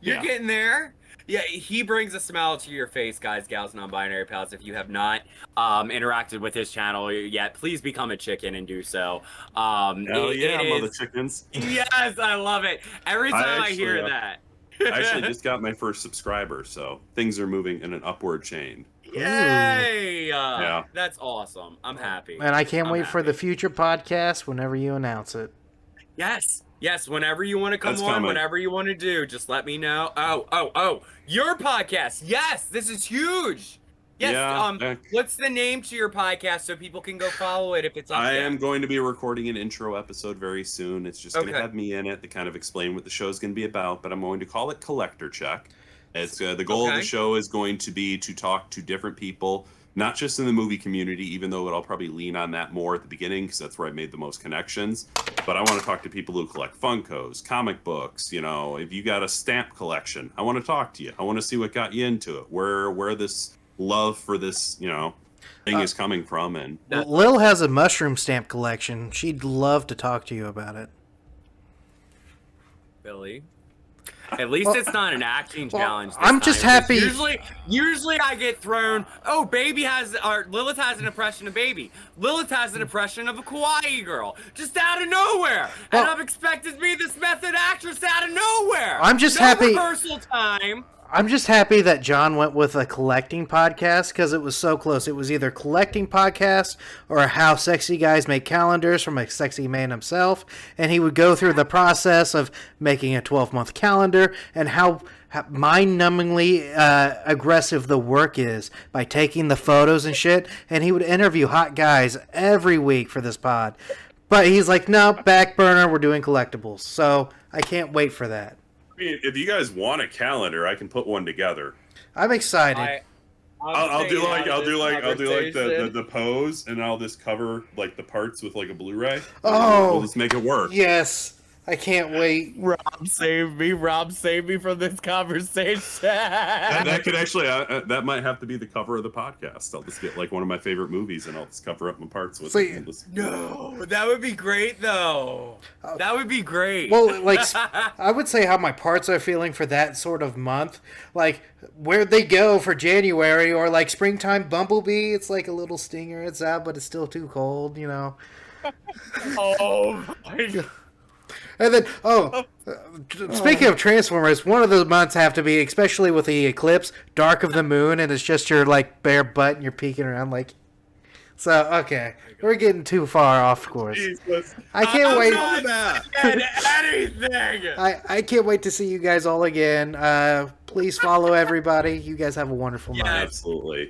[SPEAKER 5] You're
[SPEAKER 4] Yeah.
[SPEAKER 5] getting there. Yeah, he brings a smile to your face, guys, gals, non-binary pals. If you have not interacted with his channel yet, please become a chicken and do so.
[SPEAKER 4] Hell yeah,
[SPEAKER 5] it
[SPEAKER 4] mother
[SPEAKER 5] is-
[SPEAKER 4] chickens.
[SPEAKER 5] Yes, I love it. Every time I hear
[SPEAKER 4] actually,
[SPEAKER 5] that.
[SPEAKER 4] I actually just got my first subscriber, so things are moving in an upward chain.
[SPEAKER 5] Yay!
[SPEAKER 4] Yeah.
[SPEAKER 5] That's awesome. I'm happy.
[SPEAKER 3] And I can't
[SPEAKER 5] I'm
[SPEAKER 3] wait for
[SPEAKER 5] happy.
[SPEAKER 3] the future podcast whenever you announce it.
[SPEAKER 5] Yes. Yes, whenever you want to come
[SPEAKER 4] That's
[SPEAKER 5] on,
[SPEAKER 4] coming.
[SPEAKER 5] whatever you want to do, just let me know. Oh, your podcast. Yes, this is huge. Yes,
[SPEAKER 4] Yeah,
[SPEAKER 5] what's the name to your podcast so people can go follow it if it's up
[SPEAKER 4] I
[SPEAKER 5] there?
[SPEAKER 4] am going to be recording an intro episode very soon. It's just going to
[SPEAKER 5] Okay.
[SPEAKER 4] have me in it to kind of explain what the show's going to be about, but I'm going to call it Collector Check. It's the goal of
[SPEAKER 5] Okay.
[SPEAKER 4] the show is going to be to talk to different people, not just in the movie community, even though I'll probably lean on that more at the beginning because that's where I made the most connections. But I want to talk to people who collect Funkos, comic books. You know, if you got a stamp collection, I want to talk to you. I want to see what got you into it, where this love for this, thing is coming from, and
[SPEAKER 3] Lil has a mushroom stamp collection. She'd love to talk to you about it.
[SPEAKER 5] Billy. At least it's not an acting challenge. This
[SPEAKER 3] I'm just
[SPEAKER 5] time, 'cause
[SPEAKER 3] happy-
[SPEAKER 5] Usually I get thrown. Oh, Lilith has an impression of Baby. Lilith has an impression of a kawaii girl, just out of nowhere. And
[SPEAKER 3] Well-
[SPEAKER 5] I'm expected to be this method actress out of nowhere.
[SPEAKER 3] I'm just
[SPEAKER 5] no
[SPEAKER 3] happy-
[SPEAKER 5] rehearsal time.
[SPEAKER 3] I'm just happy that John went with a collecting podcast because it was so close. It was either collecting podcast or how sexy guys make calendars from a sexy man himself, and he would go through the process of making a 12-month calendar and how mind-numbingly aggressive the work is by taking the photos and shit. And he would interview hot guys every week for this pod, but he's like, no, back burner. We're doing collectibles, so I can't wait for that.
[SPEAKER 4] I mean, if you guys want a calendar, I can put one together.
[SPEAKER 3] I'm excited.
[SPEAKER 4] I'll do like the pose, and I'll just cover like the parts with like a Blu-ray.
[SPEAKER 3] Oh.
[SPEAKER 4] We'll just make it work.
[SPEAKER 3] Yes, I can't wait.
[SPEAKER 5] Rob, save me. Rob, save me from this conversation.
[SPEAKER 4] That could actually that might have to be the cover of the podcast. I'll just get like one of my favorite movies, and I'll just cover up my parts with
[SPEAKER 3] See-
[SPEAKER 4] it. and just-
[SPEAKER 5] No, that would be great, though. That would be great.
[SPEAKER 3] Well, like, I would say how my parts are feeling for that sort of month. Like, where'd they go for January? Or, like, springtime Bumblebee? It's like a little stinger. It's out, but it's still too cold, you know?
[SPEAKER 5] oh my God.
[SPEAKER 3] And then, speaking of Transformers, one of the months have to be, especially with the eclipse, Dark of the Moon, and it's just your, like, bare butt and you're peeking around, like... So, okay. We're getting too far off course.
[SPEAKER 4] Jesus.
[SPEAKER 3] I can't wait.
[SPEAKER 5] Anything.
[SPEAKER 3] I can't wait to see you guys all again. Please follow everybody. You guys have a wonderful night.
[SPEAKER 5] Yeah.
[SPEAKER 4] Absolutely.